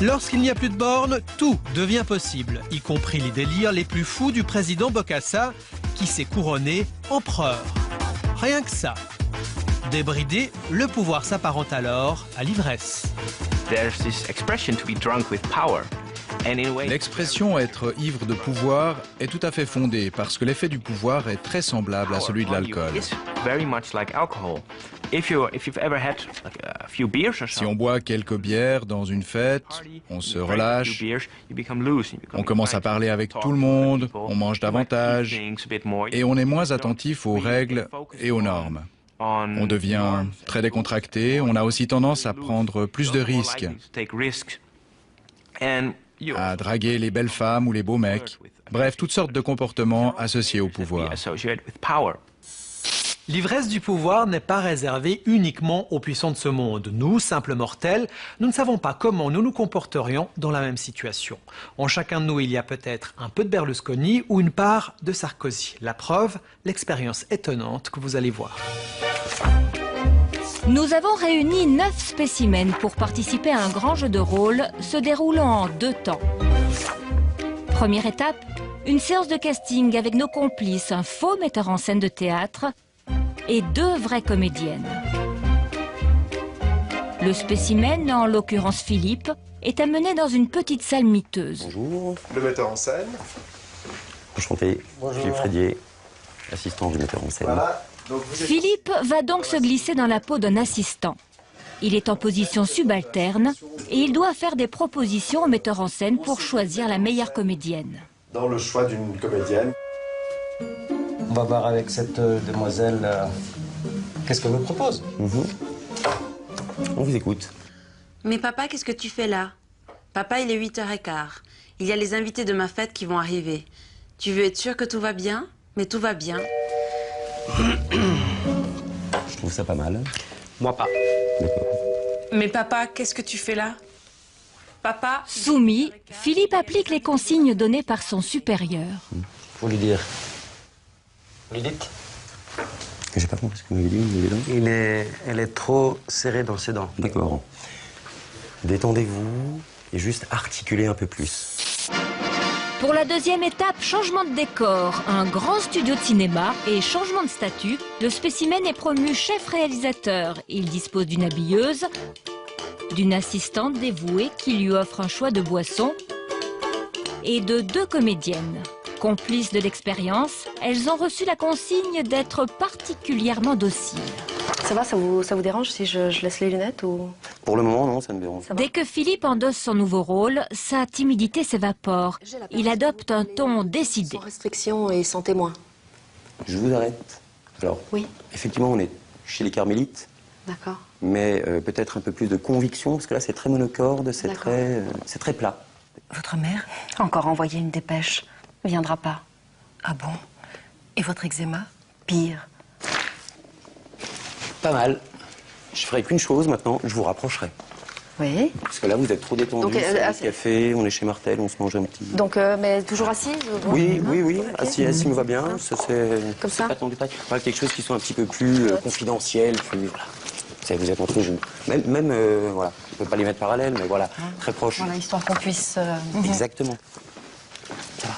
Lorsqu'il n'y a plus de bornes, tout devient possible, y compris les délires les plus fous du président Bokassa, qui s'est couronné empereur. Rien que ça. Débridé, le pouvoir s'apparente alors à l'ivresse.
L'expression être ivre de pouvoir est tout à fait fondée parce que l'effet du pouvoir est très semblable à celui de l'alcool. Si on boit quelques bières dans une fête, on se relâche, on commence à parler avec tout le monde, on mange davantage et on est moins attentif aux règles et aux normes. On devient très décontracté, on a aussi tendance à prendre plus de risques, à draguer les belles femmes ou les beaux mecs. Bref, toutes sortes de comportements associés au pouvoir.
L'ivresse du pouvoir n'est pas réservée uniquement aux puissants de ce monde. Nous, simples mortels, nous ne savons pas comment nous nous comporterions dans la même situation. En chacun de nous, il y a peut-être un peu de Berlusconi ou une part de Sarkozy. La preuve, l'expérience étonnante que vous allez voir.
Nous avons réuni 9 spécimens pour participer à un grand jeu de rôle se déroulant en 2 temps. Première étape, une séance de casting avec nos complices, un faux metteur en scène de théâtre et 2 vraies comédiennes. Le spécimen, en l'occurrence Philippe, est amené dans une petite salle miteuse.
Bonjour. Le metteur en scène.
Enchanté. Philippe Frédier, assistant du metteur en scène.
Voilà.
Philippe va donc se glisser dans la peau d'un assistant. Il est en position subalterne et il doit faire des propositions au metteur en scène pour choisir la meilleure comédienne.
Dans le choix d'une comédienne.
On va voir avec cette demoiselle qu'est-ce qu'elle me propose. On vous écoute.
Mais papa, qu'est-ce que tu fais là? Papa, il est 8h15. Il y a les invités de ma fête qui vont arriver. Tu veux être sûr que tout va bien? Mais tout va bien.
Je trouve ça pas mal.
Moi pas.
D'accord.
Mais papa, qu'est-ce que tu fais là? Papa?
Soumis, Philippe applique les consignes données par son supérieur.
Faut lui dire. Vous lui dites? J'ai pas compris ce que vous m'avez dit. Elle est trop serrée dans ses dents. D'accord. Détendez-vous et juste articulez un peu plus.
Pour la deuxième étape, changement de décor, un grand studio de cinéma et changement de statut, le spécimen est promu chef réalisateur. Il dispose d'une habilleuse, d'une assistante dévouée qui lui offre un choix de boissons et de 2 comédiennes. Complices de l'expérience, elles ont reçu la consigne d'être particulièrement dociles.
Ça va, ça vous dérange si je laisse les lunettes ou...
Pour le moment, non, ça me dérange pas.
Dès que Philippe endosse son nouveau rôle, sa timidité s'évapore. Il adopte un ton décidé.
Sans restriction et sans témoin.
Je vous arrête. Alors,
oui.
Effectivement, on est chez les carmélites.
D'accord.
Mais peut-être un peu plus de conviction, parce que là, c'est très monocorde, c'est très plat.
Votre mère a encore envoyé une dépêche. Viendra pas. Ah bon? Et votre eczéma? Pire.
Pas mal. Je ferai qu'une chose maintenant, je vous rapprocherai.
Oui.
Parce que là, vous êtes trop détendu.
Donc,
c'est le café, on est chez Martel, on se mange un petit...
Donc, mais toujours assise?
Oui, oui.
Okay.
Assis me va bien. Ça, c'est...
Comme ça?
Pas tant de détails. Enfin, quelque chose qui soit un petit peu plus confidentiel, plus... Voilà. Vous êtes entre vous. Même voilà. On ne peut pas les mettre parallèles, mais voilà, très proches.
Voilà, histoire qu'on puisse...
Exactement. Ça va.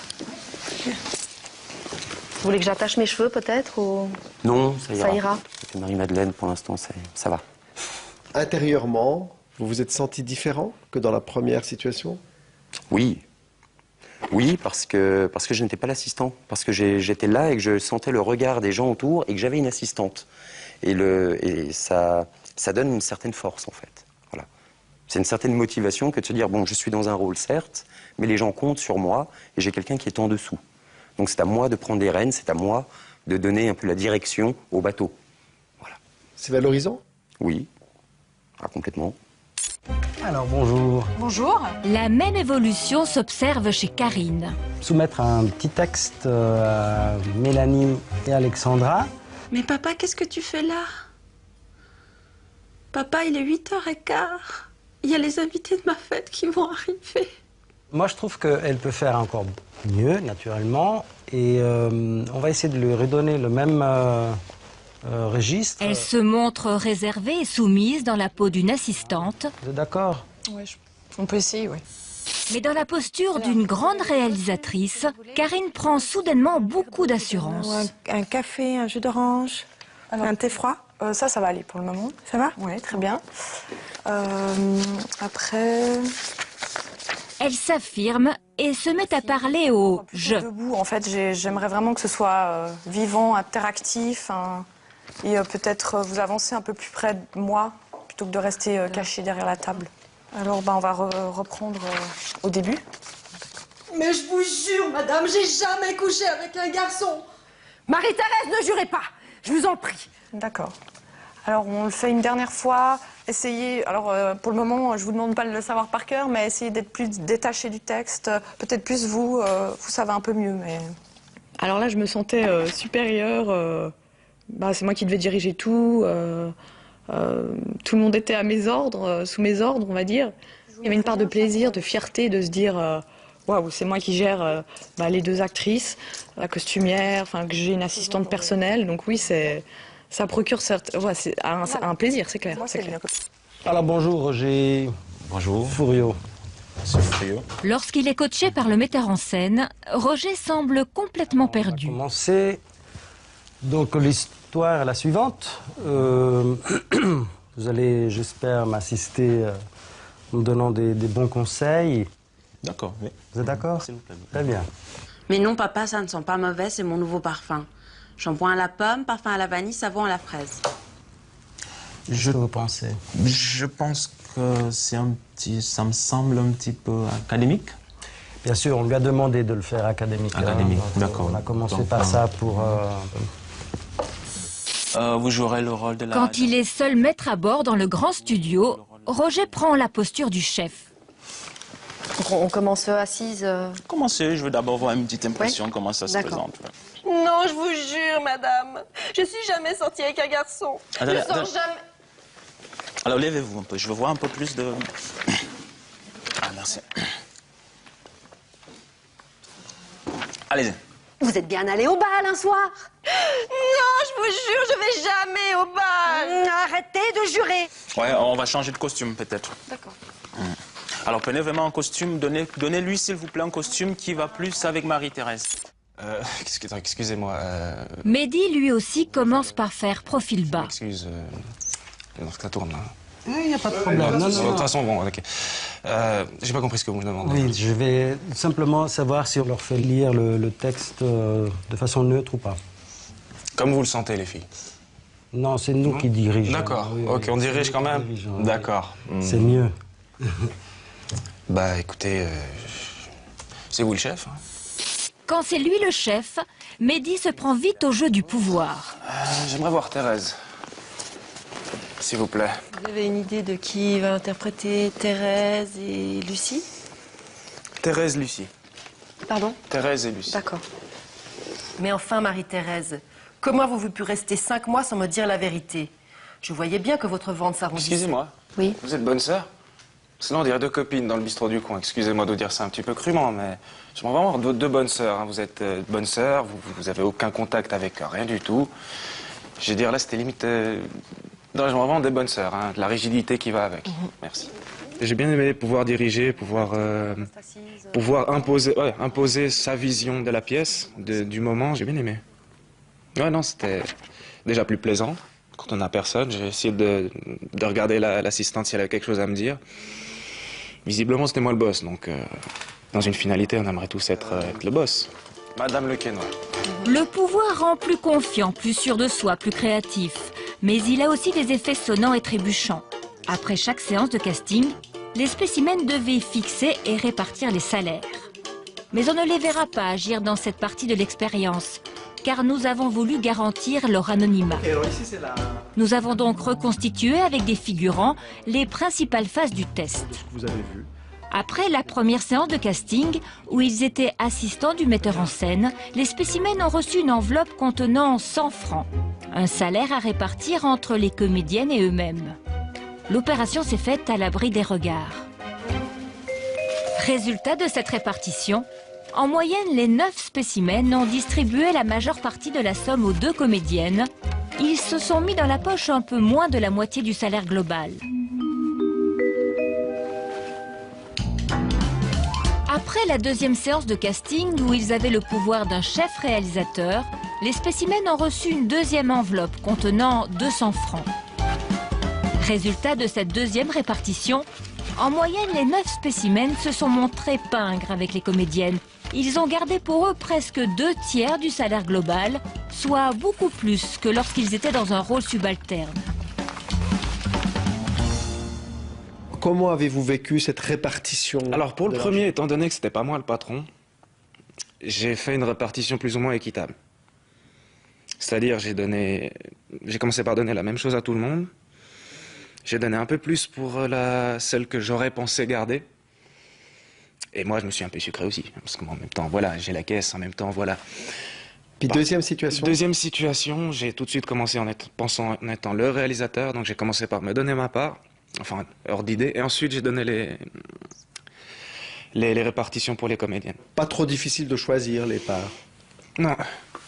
Vous voulez que j'attache mes cheveux, peut-être, ou...
Non, ça ira.
Ça ira.
C'est Marie-Madeleine, pour l'instant, ça va.
Intérieurement, vous vous êtes senti différent que dans la première situation?
Oui. Oui, parce que je n'étais pas l'assistant. Parce que j'étais là et que je sentais le regard des gens autour et que j'avais une assistante. Et ça donne une certaine force, en fait. Voilà. C'est une certaine motivation que de se dire, bon, je suis dans un rôle, certes, mais les gens comptent sur moi et j'ai quelqu'un qui est en dessous. Donc c'est à moi de prendre les rênes, c'est à moi de donner un peu la direction au bateau. Voilà.
C'est valorisant?
Oui. Ah, complètement.
Alors, bonjour.
Bonjour. La même évolution s'observe chez Karine.
Soumettre un petit texte à Mélanie et Alexandra.
Mais papa, qu'est-ce que tu fais là? Papa, il est 8h15. Il y a les invités de ma fête qui vont arriver.
Moi, je trouve qu'elle peut faire encore mieux, naturellement. Et on va essayer de lui redonner le même registre.
Elle se montre réservée et soumise dans la peau d'une assistante.
Vous êtes d'accord?
Oui, on peut essayer, oui.
Mais dans la posture d'une grande réalisatrice, Karine prend soudainement beaucoup d'assurance.
Un café, un jus d'orange, un thé froid. Ça va aller pour le moment. Ça va? Oui, très bien. Après...
Elle s'affirme et se met à parler au « je ».
Debout, en fait, j'aimerais vraiment que ce soit vivant, interactif, et peut-être vous avancer un peu plus près de moi, plutôt que de rester caché derrière la table. Alors, on va reprendre au début.
Mais je vous jure, madame, j'ai jamais couché avec un garçon.
Marie-Thérèse, ne jurez pas, je vous en prie.
D'accord. Alors, on le fait une dernière fois. Essayez, alors pour le moment, je vous demande pas de le savoir par cœur, mais essayez d'être plus détaché du texte. Peut-être plus vous savez un peu mieux, mais... Alors là, je me sentais supérieure. C'est moi qui devais diriger tout. Tout le monde était à mes ordres, sous mes ordres, on va dire. Il y avait une part de plaisir, de fierté, de se dire waouh, c'est moi qui gère les deux actrices, la costumière, enfin que j'ai une assistante personnelle. Donc oui, ça procure un plaisir, c'est clair.
Alors bonjour Roger.
Bonjour.
Fourio.
C'est Fourio.
Lorsqu'il est coaché par le metteur en scène, Roger semble complètement perdu.
On va commencer. Donc l'histoire est la suivante. Vous allez, j'espère, m'assister en me donnant des bons conseils.
D'accord, oui.
Vous êtes d'accord? Très bien.
Mais non, papa, ça ne sent pas mauvais, c'est mon nouveau parfum. Shampoing à la pomme, parfum à la vanille, savon à la fraise.
Qu'est-ce que vous pensez?
Je pense que ça me semble un petit peu académique.
Bien sûr, on lui a demandé de le faire académique.
Académique, d'accord.
On a commencé par ça pour...
vous jouerez le rôle de la...
Quand il est seul maître à bord dans le grand studio, Roger prend la posture du chef.
On commence assise.
Commencez, je veux d'abord voir une petite impression comment ça se présente.
Non, je vous jure, madame, je suis jamais sortie avec un garçon.
Attendez,
je sors jamais...
Alors levez-vous un peu, je veux voir un peu plus de... Ah, merci. Allez-y.
Vous êtes bien allé au bal un soir?
Non, je vous jure, je vais jamais au bal.
Arrêtez de jurer.
Ouais, on va changer de costume peut-être.
D'accord.
Alors prenez vraiment un costume, donnez-lui s'il vous plaît un costume qui va plus avec Marie-Thérèse.
Excusez-moi.
Mehdi, lui aussi, commence par faire profil bas.
Excuse, ça tourne là.
Il n'y a pas de problème.
De toute façon, bon, ok. J'ai pas compris ce que vous me demandez.
Oui, je vais simplement savoir si on leur fait lire le texte de façon neutre ou pas.
Comme vous le sentez, les filles.
Non, c'est nous qui dirigeons.
D'accord,
oui,
ok, on dirige quand même. D'accord.
C'est mieux.
Bah, écoutez, c'est vous le chef.
Quand c'est lui le chef, Mehdi se prend vite au jeu du pouvoir.
J'aimerais voir Thérèse. S'il vous plaît.
Vous avez une idée de qui va interpréter Thérèse et Lucie?
Thérèse, Lucie.
Pardon?
Thérèse et Lucie.
D'accord. Mais enfin, Marie-Thérèse, comment avez-vous pu rester 5 mois sans me dire la vérité? Je voyais bien que votre ventre s'arrondissait.
Excusez-moi.
Oui.
Vous êtes bonne sœur? Sinon, on dirait 2 copines dans le bistrot du coin. Excusez-moi de dire ça un petit peu crûment, mais j'aimerais vraiment avoir 2 bonnes sœurs. Hein. Vous êtes bonne sœur, vous avez aucun contact avec rien du tout. Je veux dire, là, c'était limite... Non, j'aimerais vraiment des bonnes sœurs, hein, de la rigidité qui va avec. Merci. J'ai bien aimé pouvoir diriger, pouvoir imposer sa vision de la pièce, du moment. J'ai bien aimé. Ouais, non, c'était déjà plus plaisant. Quand on n'a personne, j'ai essayé de regarder l'assistante si elle avait quelque chose à me dire. Visiblement, c'était moi le boss, donc dans une finalité, on aimerait tous être le boss. Madame Le Quesnoy.
Le pouvoir rend plus confiant, plus sûr de soi, plus créatif. Mais il a aussi des effets sonnants et trébuchants. Après chaque séance de casting, les spécimens devaient fixer et répartir les salaires. Mais on ne les verra pas agir dans cette partie de l'expérience, car nous avons voulu garantir leur anonymat. Nous avons donc reconstitué avec des figurants les principales phases du test.
Vous avez vu.
Après la première séance de casting, où ils étaient assistants du metteur en scène, les spécimens ont reçu une enveloppe contenant 100 francs, un salaire à répartir entre les comédiennes et eux-mêmes. L'opération s'est faite à l'abri des regards. Résultat de cette répartition, en moyenne, les 9 spécimens ont distribué la majeure partie de la somme aux 2 comédiennes. Ils se sont mis dans la poche un peu moins de la moitié du salaire global. Après la deuxième séance de casting, où ils avaient le pouvoir d'un chef réalisateur, les spécimens ont reçu une deuxième enveloppe contenant 200 francs. Résultat de cette deuxième répartition, en moyenne, les 9 spécimens se sont montrés pingres avec les comédiennes. Ils ont gardé pour eux presque 2/3 du salaire global, soit beaucoup plus que lorsqu'ils étaient dans un rôle subalterne.
Comment avez-vous vécu cette répartition?
Alors pour le premier, étant donné que c'était pas moi le patron, j'ai fait une répartition plus ou moins équitable. C'est-à-dire j'ai commencé par donner la même chose à tout le monde. J'ai donné un peu plus pour celle que j'aurais pensé garder. Et moi, je me suis un peu sucré aussi. Parce qu'en même temps, voilà, j'ai la caisse, en même temps, voilà.
Puis deuxième situation?
Deuxième situation, j'ai tout de suite commencé en étant le réalisateur. Donc j'ai commencé par me donner ma part, enfin, hors d'idée. Et ensuite, j'ai donné les répartitions pour les comédiennes.
Pas trop difficile de choisir les parts?
Non.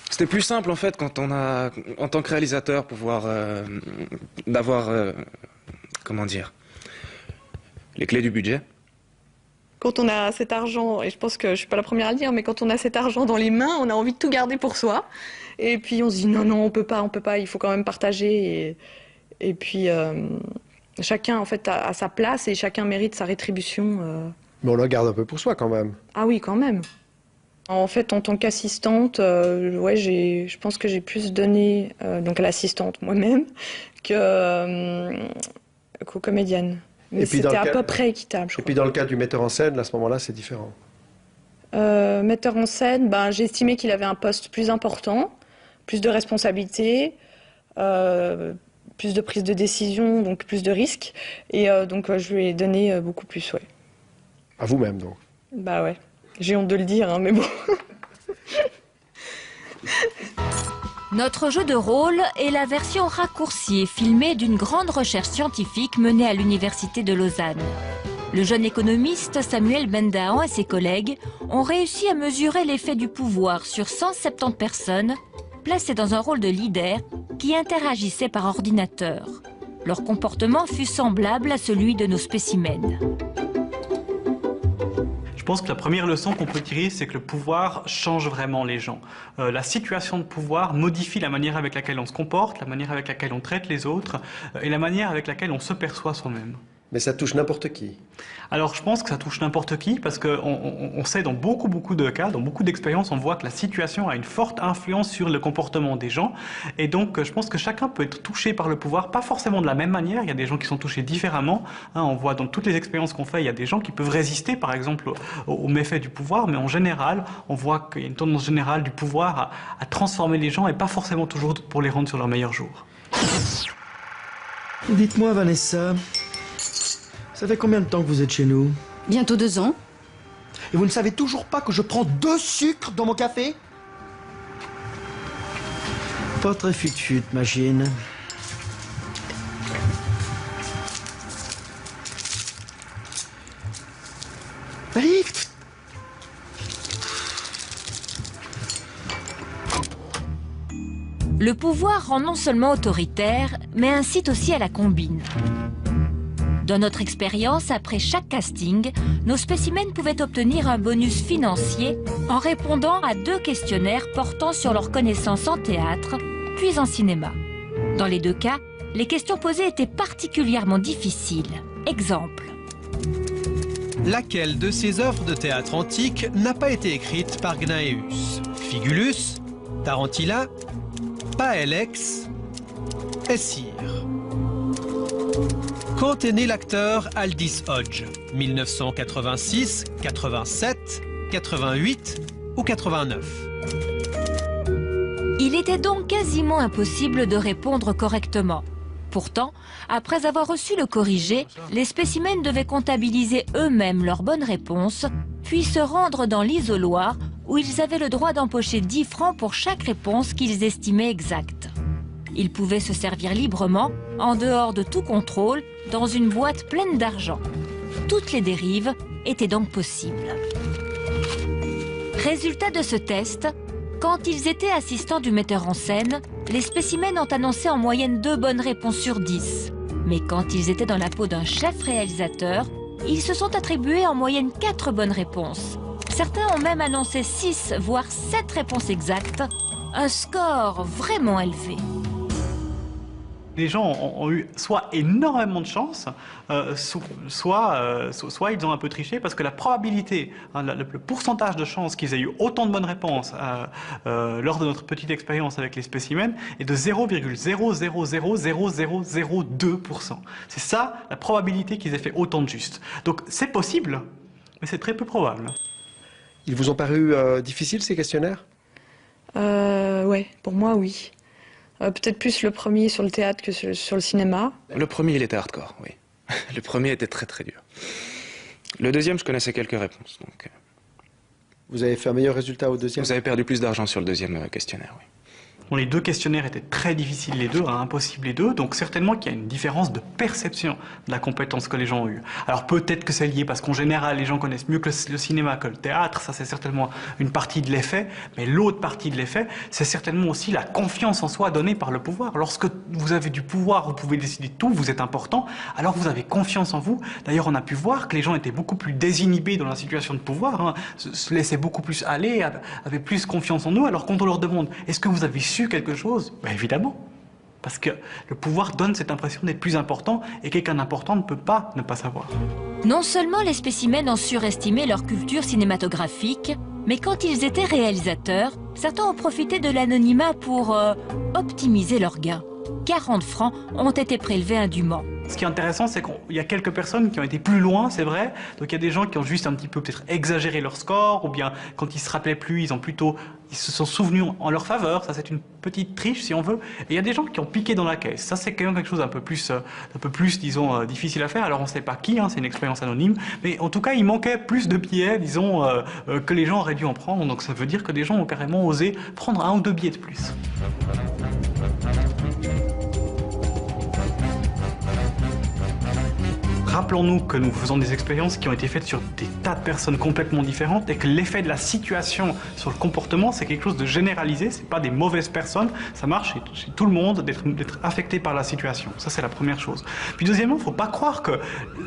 C'était plus simple, en fait, quand on a, en tant que réalisateur, d'avoir... comment dire, les clés du budget.
Quand on a cet argent, et je pense que je suis pas la première à le dire, mais quand on a cet argent dans les mains, on a envie de tout garder pour soi. Et puis on se dit non, on peut pas, il faut quand même partager. Et puis chacun en fait a sa place et chacun mérite sa rétribution.
Mais on le garde un peu pour soi quand même.
Ah oui, quand même. En fait, en tant qu'assistante, je pense que j'ai plus donné donc à l'assistante moi-même qu'aux comédiennes. Mais c'était à peu près équitable, je crois.
Et puis dans le cas du metteur en scène, à ce moment-là, c'est différent.
Metteur en scène, j'ai estimé qu'il avait un poste plus important, plus de responsabilités, plus de prise de décision, donc plus de risques. Et donc je lui ai donné beaucoup plus, ouais.
À vous-même, donc?
Bah ouais. J'ai honte de le dire, hein, mais bon.
Notre jeu de rôle est la version raccourcie et filmée d'une grande recherche scientifique menée à l'Université de Lausanne. Le jeune économiste Samuel Bendahan et ses collègues ont réussi à mesurer l'effet du pouvoir sur 170 personnes placées dans un rôle de leader qui interagissaient par ordinateur. Leur comportement fut semblable à celui de nos spécimens.
Je pense que la première leçon qu'on peut tirer, c'est que le pouvoir change vraiment les gens. La situation de pouvoir modifie la manière avec laquelle on se comporte, la manière avec laquelle on traite les autres et la manière avec laquelle on se perçoit soi-même.
Mais ça touche n'importe qui.
Alors je pense que ça touche n'importe qui parce qu'on sait dans beaucoup de cas, dans beaucoup d'expériences, on voit que la situation a une forte influence sur le comportement des gens. Et donc je pense que chacun peut être touché par le pouvoir, pas forcément de la même manière. Il y a des gens qui sont touchés différemment. On voit dans toutes les expériences qu'on fait, il y a des gens qui peuvent résister par exemple aux méfaits du pouvoir. Mais en général, on voit qu'il y a une tendance générale du pouvoir à transformer les gens et pas forcément toujours pour les rendre sur leur meilleur jour.
Dites-moi Vanessa, ça fait combien de temps que vous êtes chez nous?
Bientôt 2 ans.
Et vous ne savez toujours pas que je prends 2 sucres dans mon café? Pas très fut-fut, machine. Allez.
Le pouvoir rend non seulement autoritaire, mais incite aussi à la combine. Dans notre expérience, après chaque casting, nos spécimens pouvaient obtenir un bonus financier en répondant à 2 questionnaires portant sur leurs connaissances en théâtre, puis en cinéma. Dans les 2 cas, les questions posées étaient particulièrement difficiles. Exemple.
Laquelle de ces œuvres de théâtre antique n'a pas été écrite par Gnaeus? Figulus, Tarantilla, Paelex, Essir. Quand est né l'acteur Aldis Hodge? 1986, 87, 88 ou 89?
Il était donc quasiment impossible de répondre correctement. Pourtant, après avoir reçu le corrigé, les spécimens devaient comptabiliser eux-mêmes leurs bonnes réponses, puis se rendre dans l'isoloir où ils avaient le droit d'empocher 10 francs pour chaque réponse qu'ils estimaient exacte. Ils pouvaient se servir librement, en dehors de tout contrôle, dans une boîte pleine d'argent. Toutes les dérives étaient donc possibles. Résultat de ce test, quand ils étaient assistants du metteur en scène, les spécimens ont annoncé en moyenne 2 bonnes réponses sur 10. Mais quand ils étaient dans la peau d'un chef réalisateur, ils se sont attribués en moyenne 4 bonnes réponses. Certains ont même annoncé 6, voire 7 réponses exactes. Un score vraiment élevé.
Les gens ont eu soit énormément de chance, soit ils ont un peu triché parce que la probabilité, le pourcentage de chances qu'ils aient eu autant de bonnes réponses lors de notre petite expérience avec les spécimens est de 0,000002%. C'est ça la probabilité qu'ils aient fait autant de justes. Donc c'est possible, mais c'est très peu probable.
Ils vous ont paru difficiles ces questionnaires?
Ouais, pour moi oui. Peut-être plus le premier sur le théâtre que sur le cinéma.
Le premier, il était hardcore, oui. Le premier était très très dur. Le deuxième, je connaissais quelques réponses. Donc...
Vous avez fait un meilleur résultat au deuxième?
Vous avez perdu plus d'argent sur le deuxième questionnaire, oui.
Bon, les 2 questionnaires étaient très difficiles les 2, impossibles les 2, donc certainement qu'il y a une différence de perception de la compétence que les gens ont eue. Alors peut-être que c'est lié parce qu'en général les gens connaissent mieux que le cinéma que le théâtre, ça c'est certainement une partie de l'effet, mais l'autre partie de l'effet, c'est certainement aussi la confiance en soi donnée par le pouvoir. Lorsque vous avez du pouvoir, vous pouvez décider de tout, vous êtes important, alors vous avez confiance en vous. D'ailleurs on a pu voir que les gens étaient beaucoup plus désinhibés dans la situation de pouvoir, se laissaient beaucoup plus aller, avaient plus confiance en eux, alors quand on leur demande « est-ce que vous avez su quelque chose ?» Ben évidemment, parce que le pouvoir donne cette impression d'être plus important et quelqu'un d'important ne peut pas ne pas savoir.
Non seulement les spécimens ont surestimé leur culture cinématographique, mais quand ils étaient réalisateurs, certains ont profité de l'anonymat pour optimiser leurs gains. 40 francs ont été prélevés indûment.
Ce qui est intéressant, c'est qu'il y a quelques personnes qui ont été plus loin, c'est vrai. Donc il y a des gens qui ont juste un petit peu peut-être exagéré leur score, ou bien quand ils se rappelaient plus, ils se sont souvenus en leur faveur. Ça, c'est une petite triche, si on veut. Et il y a des gens qui ont piqué dans la caisse. Ça, c'est quand même quelque chose d'un peu plus, disons, difficile à faire. Alors on ne sait pas qui, c'est une expérience anonyme. Mais en tout cas, il manquait plus de billets, disons, que les gens auraient dû en prendre. Donc ça veut dire que des gens ont carrément osé prendre 1 ou 2 billets de plus. Rappelons-nous que nous faisons des expériences qui ont été faites sur des tas de personnes complètement différentes et que l'effet de la situation sur le comportement, c'est quelque chose de généralisé, c'est pas des mauvaises personnes, ça marche chez tout le monde d'être affecté par la situation. Ça, c'est la première chose. Puis deuxièmement, il ne faut pas croire que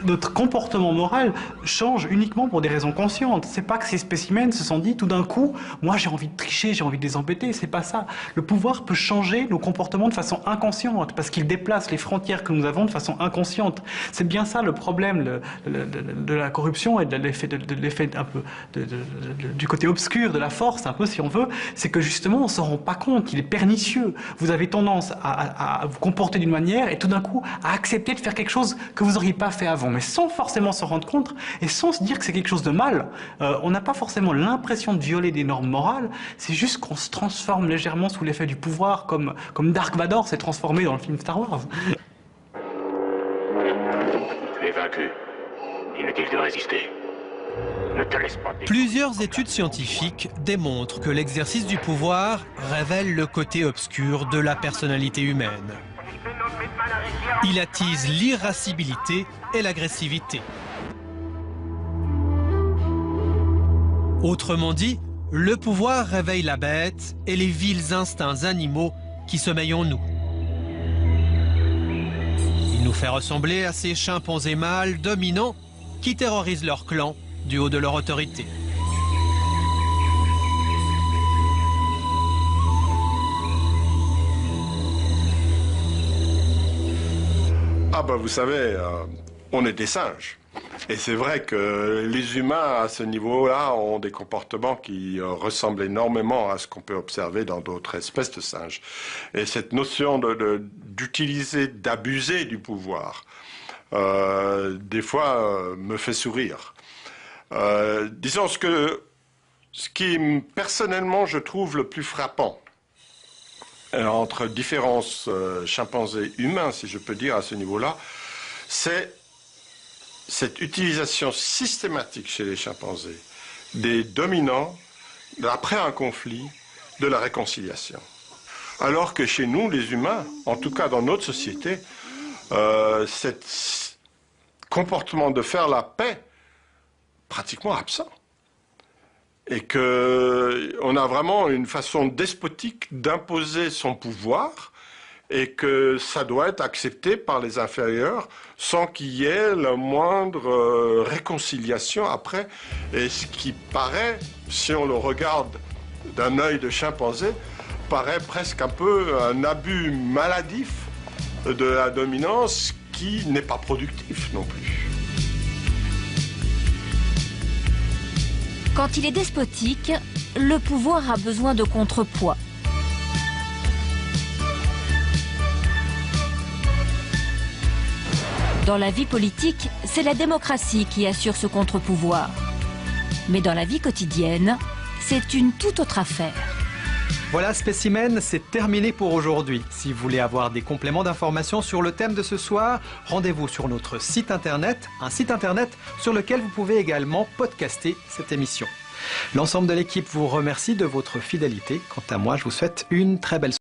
notre comportement moral change uniquement pour des raisons conscientes. C'est pas que ces spécimens se sont dit tout d'un coup, moi j'ai envie de tricher, j'ai envie de les embêter, c'est pas ça. Le pouvoir peut changer nos comportements de façon inconsciente parce qu'il déplace les frontières que nous avons de façon inconsciente. C'est bien ça le problème de la corruption et de l'effet un peu du côté obscur de la force, un peu si on veut, c'est que justement on ne s'en rend pas compte qu'il est pernicieux. Vous avez tendance à vous comporter d'une manière et tout d'un coup à accepter de faire quelque chose que vous n'auriez pas fait avant, mais sans forcément s'en rendre compte et sans se dire que c'est quelque chose de mal. On n'a pas forcément l'impression de violer des normes morales, c'est juste qu'on se transforme légèrement sous l'effet du pouvoir, comme Dark Vador s'est transformé dans le film Star Wars.
Tu es vaincu. Inutile de résister. Ne te laisse pas...
Plusieurs études scientifiques démontrent que l'exercice du pouvoir révèle le côté obscur de la personnalité humaine. Il attise l'irascibilité et l'agressivité. Autrement dit, le pouvoir réveille la bête et les vils instincts animaux qui sommeillent en nous. Il nous fait ressembler à ces chimpanzés mâles dominants qui terrorisent leur clan du haut de leur autorité.
Ah ben vous savez, on est des singes. Et c'est vrai que les humains à ce niveau-là ont des comportements qui ressemblent énormément à ce qu'on peut observer dans d'autres espèces de singes. Et cette notion d'utiliser, d'abuser du pouvoir, des fois me fait sourire. Disons ce qui personnellement je trouve le plus frappant entre différents chimpanzés humains, si je peux dire à ce niveau-là, c'est cette utilisation systématique chez les chimpanzés des dominants, après un conflit, de la réconciliation. Alors que chez nous, les humains, en tout cas dans notre société, cet comportement de faire la paix, pratiquement absent. Et qu'on a vraiment une façon despotique d'imposer son pouvoir et que ça doit être accepté par les inférieurs sans qu'il y ait la moindre réconciliation après. Et ce qui paraît, si on le regarde d'un œil de chimpanzé, paraît presque un peu un abus maladif de la dominance qui n'est pas productif non plus.
Quand il est despotique, le pouvoir a besoin de contrepoids. Dans la vie politique, c'est la démocratie qui assure ce contre-pouvoir. Mais dans la vie quotidienne, c'est une toute autre affaire.
Voilà, Spécimen, c'est terminé pour aujourd'hui. Si vous voulez avoir des compléments d'informations sur le thème de ce soir, rendez-vous sur notre site internet, un site internet sur lequel vous pouvez également podcaster cette émission. L'ensemble de l'équipe vous remercie de votre fidélité. Quant à moi, je vous souhaite une très belle soirée.